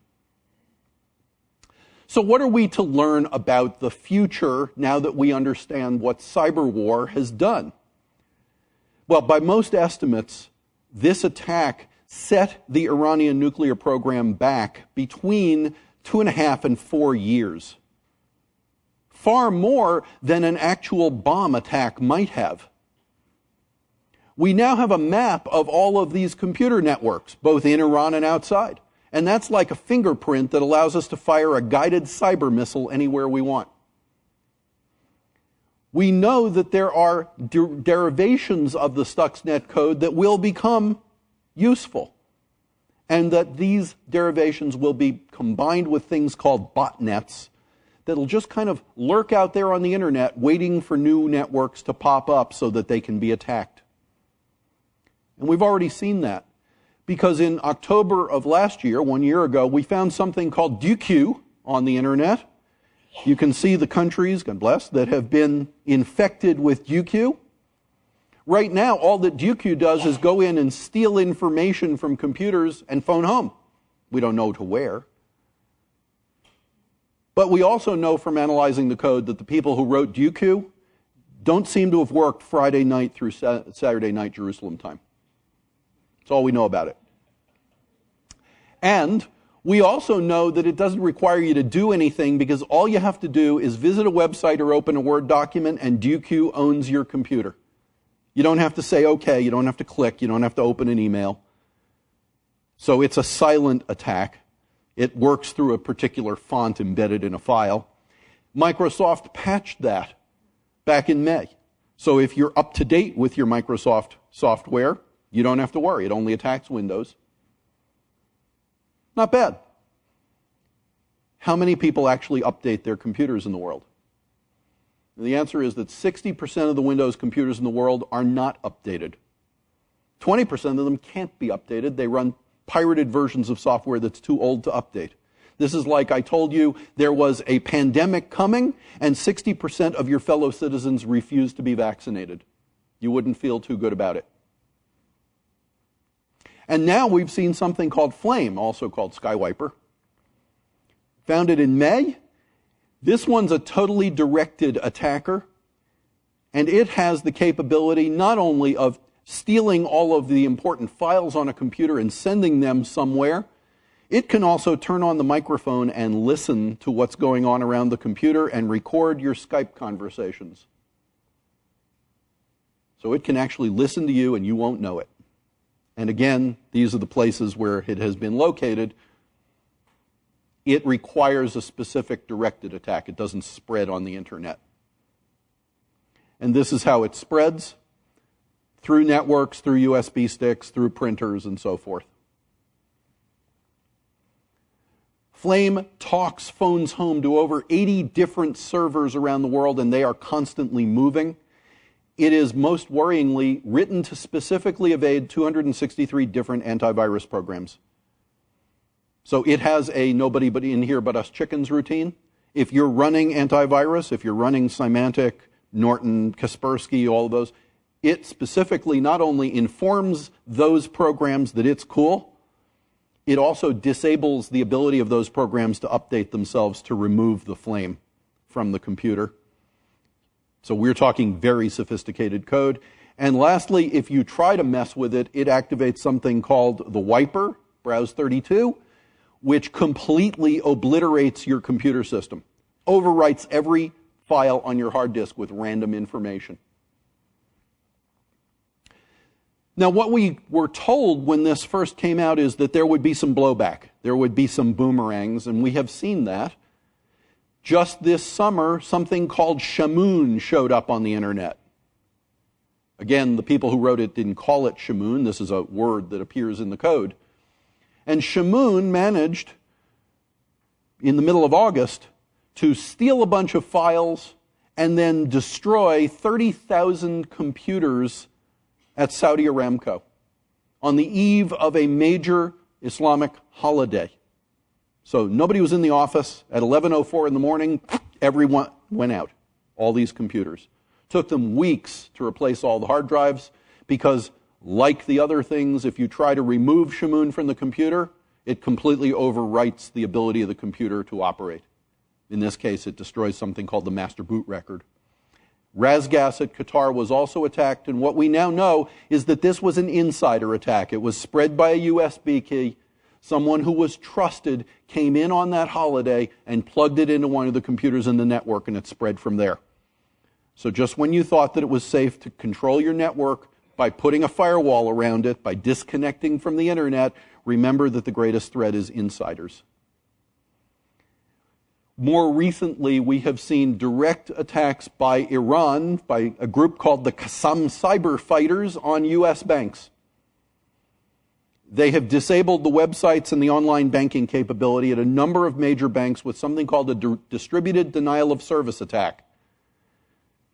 So what are we to learn about the future now that we understand what cyber war has done? Well, by most estimates, this attack set the Iranian nuclear program back between 2.5 and 4 years. Far more than an actual bomb attack might have. We now have a map of all of these computer networks, both in Iran and outside. And that's like a fingerprint that allows us to fire a guided cyber missile anywhere we want. We know that there are derivations of the Stuxnet code that will become useful, and that these derivations will be combined with things called botnets that'll just kind of lurk out there on the internet waiting for new networks to pop up so that they can be attacked. And we've already seen that. Because in October of last year, 1 year ago, we found something called Dooku on the internet. You can see the countries, God bless, that have been infected with Dooku. Right now, all that Dooku does is go in and steal information from computers and phone home. We don't know to where. But we also know from analyzing the code that the people who wrote Dooku don't seem to have worked Friday night through Saturday night Jerusalem time. That's all we know about it. And we also know that it doesn't require you to do anything, because all you have to do is visit a website or open a Word document, and Dooku owns your computer. You don't have to say okay, you don't have to click, you don't have to open an email. So it's a silent attack. It works through a particular font embedded in a file. Microsoft patched that back in May. So if you're up to date with your Microsoft software, you don't have to worry. It only attacks Windows. Not bad. How many people actually update their computers in the world? And the answer is that 60% of the Windows computers in the world are not updated. 20% of them can't be updated. They run pirated versions of software that's too old to update. This is like I told you there was a pandemic coming and 60% of your fellow citizens refused to be vaccinated. You wouldn't feel too good about it. And now we've seen something called Flame, also called Skywiper. Founded in May. This one's a totally directed attacker, and it has the capability not only of stealing all of the important files on a computer and sending them somewhere. It can also turn on the microphone and listen to what's going on around the computer and record your Skype conversations. So it can actually listen to you and you won't know it. And again, these are the places where it has been located. It requires a specific directed attack. It doesn't spread on the internet. And this is how it spreads: through networks, through USB sticks, through printers, and so forth. Flame talks phones home to over 80 different servers around the world, and they are constantly moving. It is, most worryingly, written to specifically evade 263 different antivirus programs. So it has a nobody but in here but us chickens routine. If you're running antivirus, if you're running Cymatic, Norton, Kaspersky, all of those, it specifically not only informs those programs that it's cool, it also disables the ability of those programs to update themselves to remove the flame from the computer. So we're talking very sophisticated code. And lastly, if you try to mess with it, it activates something called the wiper, Browse 32, which completely obliterates your computer system, overwrites every file on your hard disk with random information. Now, what we were told when this first came out is that there would be some blowback. There would be some boomerangs, and we have seen that. Just this summer, something called Shamoon showed up on the internet. Again, the people who wrote it didn't call it Shamoon. This is a word that appears in the code. And Shamoon managed, in the middle of August, to steal a bunch of files and then destroy 30,000 computers at Saudi Aramco on the eve of a major Islamic holiday. So nobody was in the office. At 11:04 in the morning, everyone went out, all these computers. Took them weeks to replace all the hard drives because, like the other things, if you try to remove Shamoon from the computer, it completely overwrites the ability of the computer to operate. In this case, it destroys something called the master boot record. Razgas at Qatar was also attacked, and what we now know is that this was an insider attack. It was spread by a USB key. Someone who was trusted came in on that holiday and plugged it into one of the computers in the network, and it spread from there. So just when you thought that it was safe to control your network by putting a firewall around it, by disconnecting from the internet, remember that the greatest threat is insiders. More recently, we have seen direct attacks by Iran, by a group called the Qassam cyber fighters, on U.S. banks. They have disabled the websites and the online banking capability at a number of major banks with something called a distributed denial of service attack.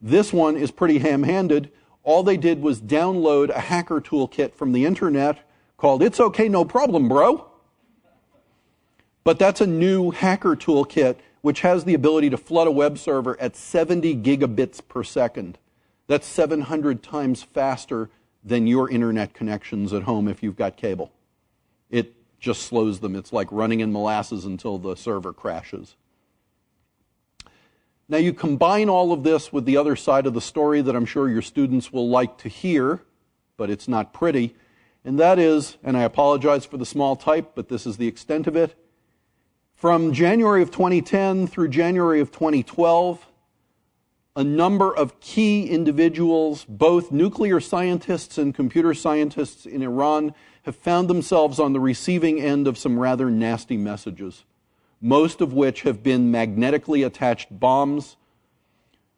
This one is pretty ham-handed. All they did was download a hacker toolkit from the internet called It's Okay, No Problem, Bro. But that's a new hacker toolkit which has the ability to flood a web server at 70 gigabits per second. That's 700 times faster than your internet connections at home if you've got cable. It just slows them. It's like running in molasses until the server crashes. Now you combine all of this with the other side of the story that I'm sure your students will like to hear, but it's not pretty, and that is, and I apologize for the small type, but this is the extent of it, from January of 2010 through January of 2012, a number of key individuals, both nuclear scientists and computer scientists in Iran, have found themselves on the receiving end of some rather nasty messages, most of which have been magnetically attached bombs,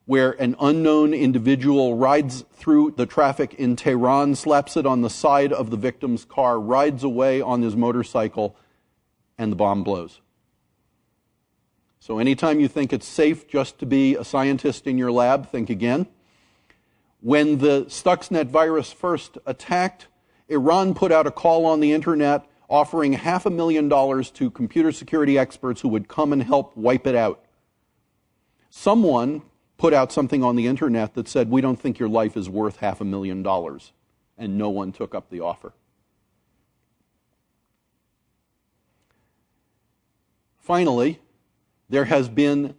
where an unknown individual rides through the traffic in Tehran, slaps it on the side of the victim's car, rides away on his motorcycle, and the bomb blows. So anytime you think it's safe just to be a scientist in your lab, think again. When the Stuxnet virus first attacked, Iran put out a call on the internet offering $500,000 to computer security experts who would come and help wipe it out. Someone put out something on the internet that said, we don't think your life is worth $500,000, and no one took up the offer. Finally, there has been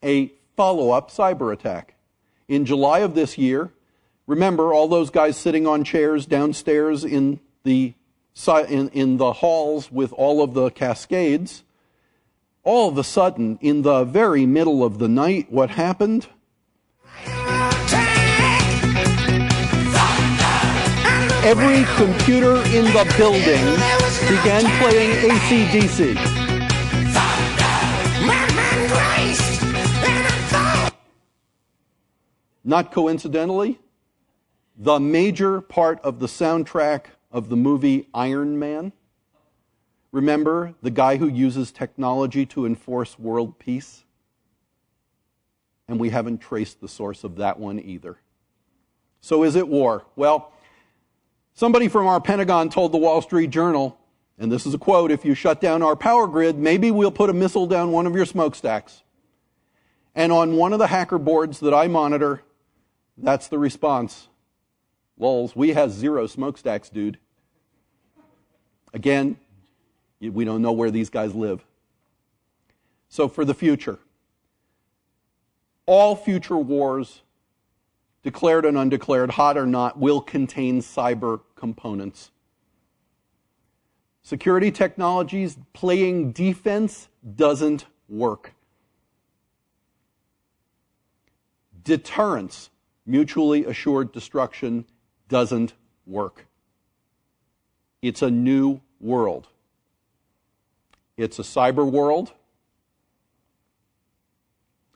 a follow-up cyber attack. In July of this year, remember all those guys sitting on chairs downstairs in the in the halls with all of the cascades. All of a sudden, in the very middle of the night, what happened? Every computer in the building began playing AC/DC. Not coincidentally, the major part of the soundtrack of the movie Iron Man. Remember the guy who uses technology to enforce world peace? And we haven't traced the source of that one either. So is it war? Well, somebody from our Pentagon told the Wall Street Journal, and this is a quote, "If you shut down our power grid, maybe we'll put a missile down one of your smokestacks." And on one of the hacker boards that I monitor, that's the response. "Lols, we have 0 smokestacks, dude." Again, we don't know where these guys live. So for the future, all future wars, declared and undeclared, hot or not, will contain cyber components. Security technologies playing defense doesn't work. Deterrence, mutually assured destruction, doesn't work. It's a new world. It's a cyber world.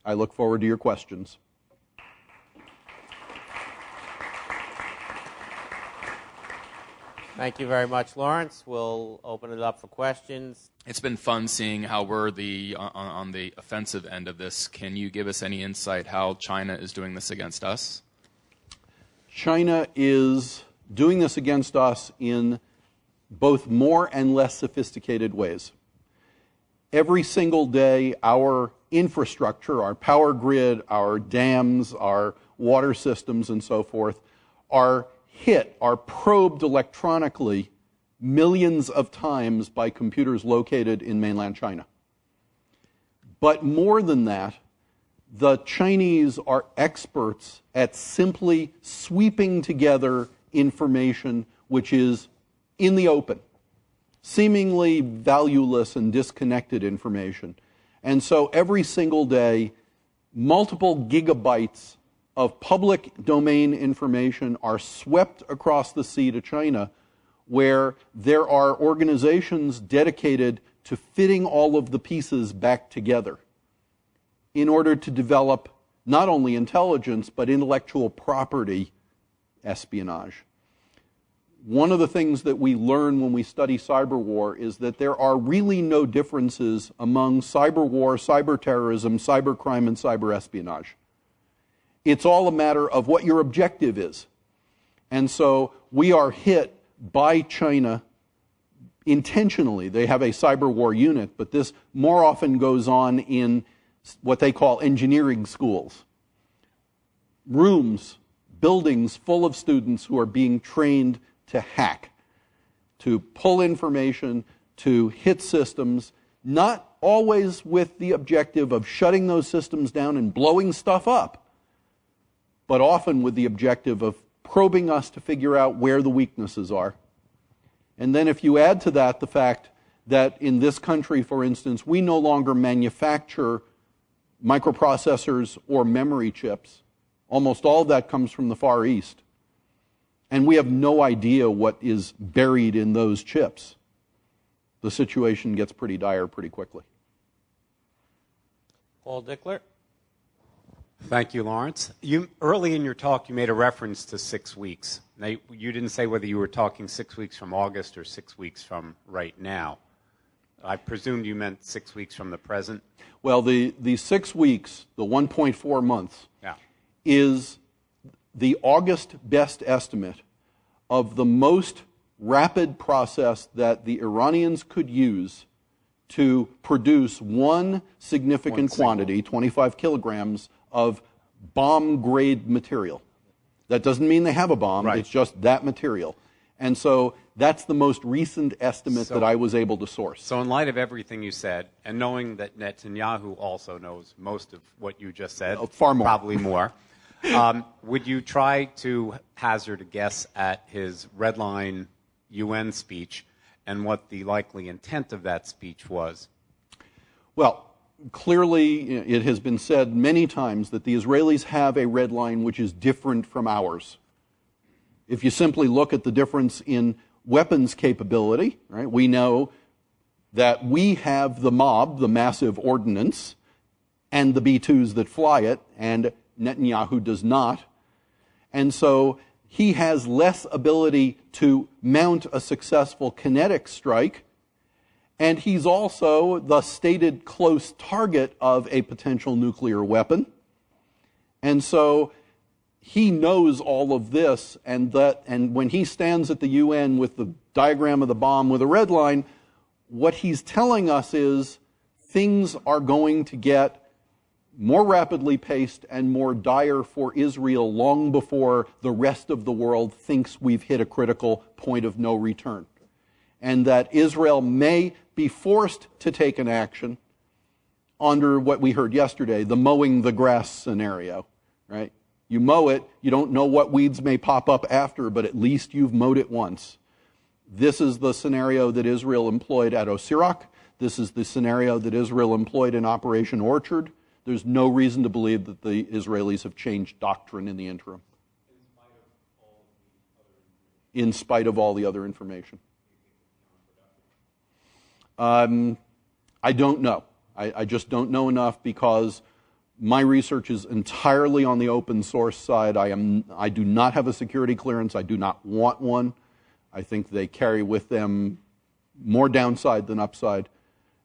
I look forward to your questions. Thank you very much, Lawrence. We'll open it up for questions. It's been fun seeing how we're on the offensive end of this. Can you give us any insight how China is doing this against us? China is doing this against us in both more and less sophisticated ways. Every single day, our infrastructure, our power grid, our dams, our water systems, and so forth, are probed electronically millions of times by computers located in mainland China. But more than that, the Chinese are experts at simply sweeping together information which is in the open, seemingly valueless and disconnected information. And so every single day, multiple gigabytes of public domain information are swept across the sea to China, where there are organizations dedicated to fitting all of the pieces back together in order to develop not only intelligence, but intellectual property espionage. One of the things that we learn when we study cyber war is that there are really no differences among cyber war, cyber terrorism, cyber crime, and cyber espionage. It's all a matter of what your objective is. And so we are hit by China intentionally. They have a cyber war unit, but this more often goes on in what they call engineering schools. Rooms, buildings full of students who are being trained to hack, to pull information, to hit systems, not always with the objective of shutting those systems down and blowing stuff up, but often with the objective of probing us to figure out where the weaknesses are. And then if you add to that the fact that in this country, for instance, we no longer manufacture microprocessors or memory chips. Almost all of that comes from the Far East. And we have no idea what is buried in those chips. The situation gets pretty dire pretty quickly. Paul Dickler. Thank you, Lawrence. Early in your talk, you made a reference to 6 weeks. Now, you didn't say whether you were talking 6 weeks from August or 6 weeks from right now. I presumed you meant 6 weeks from the present. Well, the 6 weeks, the 1.4 months, is the August best estimate of the most rapid process that the Iranians could use to produce one significant quantity, 25 kilograms, of bomb-grade material. That doesn't mean they have a bomb, It's just that material. And so that's the most recent estimate that I was able to source. So in light of everything you said, and knowing that Netanyahu also knows most of what you just said, far more. Probably more, would you try to hazard a guess at his red line UN speech and what the likely intent of that speech was? Well, clearly it has been said many times that the Israelis have a red line which is different from ours. If you simply look at the difference in weapons capability, right, we know that we have the mob, the massive ordnance, and the B-2s that fly it, and Netanyahu does not. And so he has less ability to mount a successful kinetic strike, and he's also the stated close target of a potential nuclear weapon. And so he knows all of this, and when he stands at the UN with the diagram of the bomb with a red line, what he's telling us is things are going to get more rapidly paced and more dire for Israel long before the rest of the world thinks we've hit a critical point of no return. And that Israel may be forced to take an action under what we heard yesterday, the mowing the grass scenario, right? You mow it, you don't know what weeds may pop up after, but at least you've mowed it once. This is the scenario that Israel employed at Osirak. This is the scenario that Israel employed in Operation Orchard. There's no reason to believe that the Israelis have changed doctrine in the interim. In spite of all the other information. I don't know. I just don't know enough because my research is entirely on the open source side. I do not have a security clearance. I do not want one. I think they carry with them more downside than upside.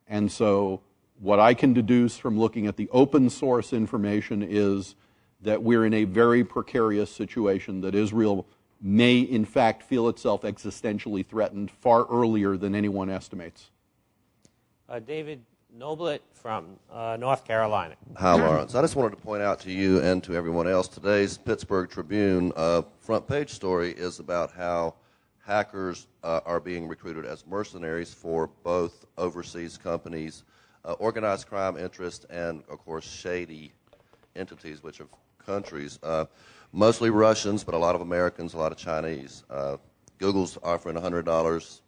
And so what I can deduce from looking at the open source information is that we're in a very precarious situation, that Israel may in fact feel itself existentially threatened far earlier than anyone estimates. David Noblet from North Carolina. Hi, Lawrence. I just wanted to point out to you and to everyone else, today's Pittsburgh Tribune front page story is about how hackers are being recruited as mercenaries for both overseas companies, organized crime interests, and, of course, shady entities, which are countries, mostly Russians, but a lot of Americans, a lot of Chinese. Google's offering $100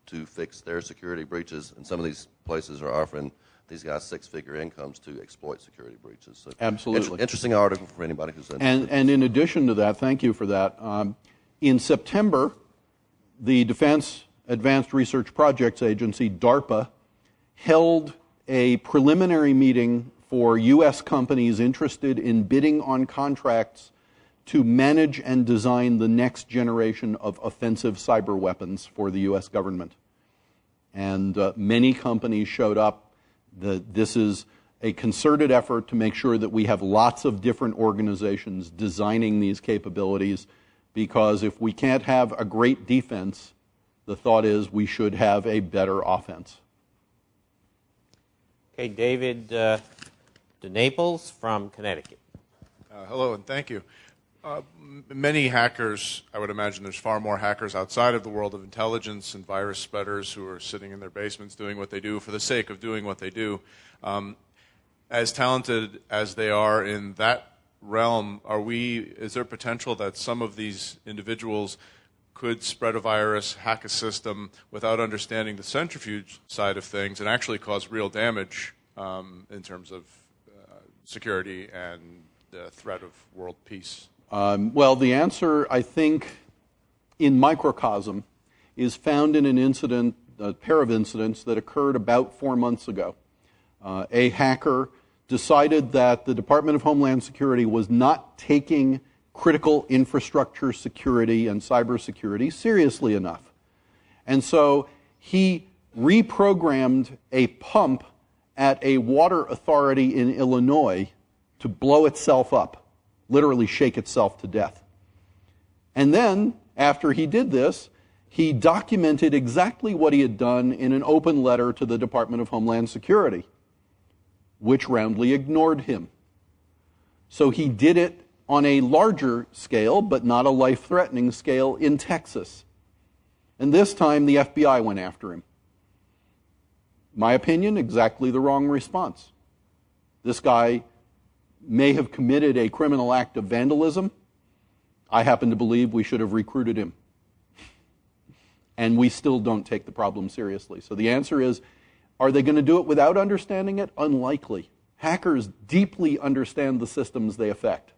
to fix their security breaches, and some of these places are offering these guys six-figure incomes to exploit security breaches. So absolutely. Interesting article for anybody who's interested. And in addition to that, thank you for that, in September, the Defense Advanced Research Projects Agency, DARPA, held a preliminary meeting for U.S. companies interested in bidding on contracts to manage and design the next generation of offensive cyber weapons for the U.S. government. And many companies showed up. This is a concerted effort to make sure that we have lots of different organizations designing these capabilities, because if we can't have a great defense, the thought is we should have a better offense. Okay, David DeNaples from Connecticut. Hello, and thank you. Many hackers, I would imagine there's far more hackers outside of the world of intelligence and virus spreaders who are sitting in their basements doing what they do for the sake of doing what they do. As talented as they are in that realm, is there potential that some of these individuals could spread a virus, hack a system without understanding the centrifuge side of things and actually cause real damage in terms of security and the threat of world peace? Well, the answer, I think, in microcosm, is found in an incident, a pair of incidents that occurred about 4 months ago. A hacker decided that the Department of Homeland Security was not taking critical infrastructure security and cybersecurity seriously enough. And so he reprogrammed a pump at a water authority in Illinois to blow itself up, literally shake itself to death. And then, after he did this, he documented exactly what he had done in an open letter to the Department of Homeland Security, which roundly ignored him. So he did it on a larger scale, but not a life-threatening scale, in Texas. And this time, the FBI went after him. My opinion, exactly the wrong response. This guy may have committed a criminal act of vandalism. I happen to believe we should have recruited him. and we still don't take the problem seriously. So the answer is, are they going to do it without understanding it? Unlikely. Hackers deeply understand the systems they affect.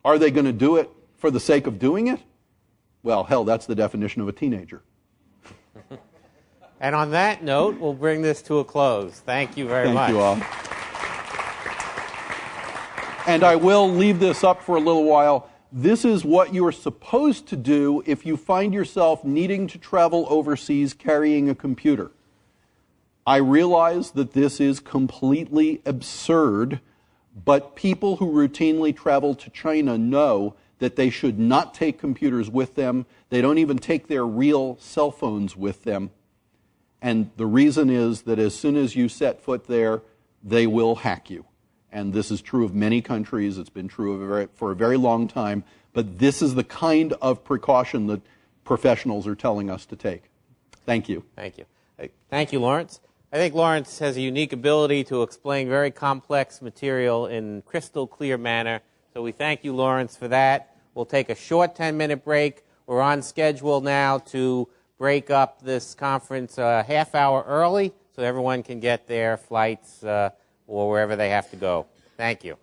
Are they going to do it for the sake of doing it? Well, hell, that's the definition of a teenager. And on that note, we'll bring this to a close. Thank you very much. Thank you all. And I will leave this up for a little while. This is what you're supposed to do if you find yourself needing to travel overseas carrying a computer. I realize that this is completely absurd, but people who routinely travel to China know that they should not take computers with them. They don't even take their real cell phones with them. And the reason is that as soon as you set foot there, they will hack you. And this is true of many countries. It's been true for a very long time. But this is the kind of precaution that professionals are telling us to take. Thank you. Thank you. Thank you, Lawrence. I think Lawrence has a unique ability to explain very complex material in crystal clear manner. So we thank you, Lawrence, for that. We'll take a short 10-minute break. We're on schedule now to break up this conference a half hour early so everyone can get their flights or wherever they have to go. Thank you.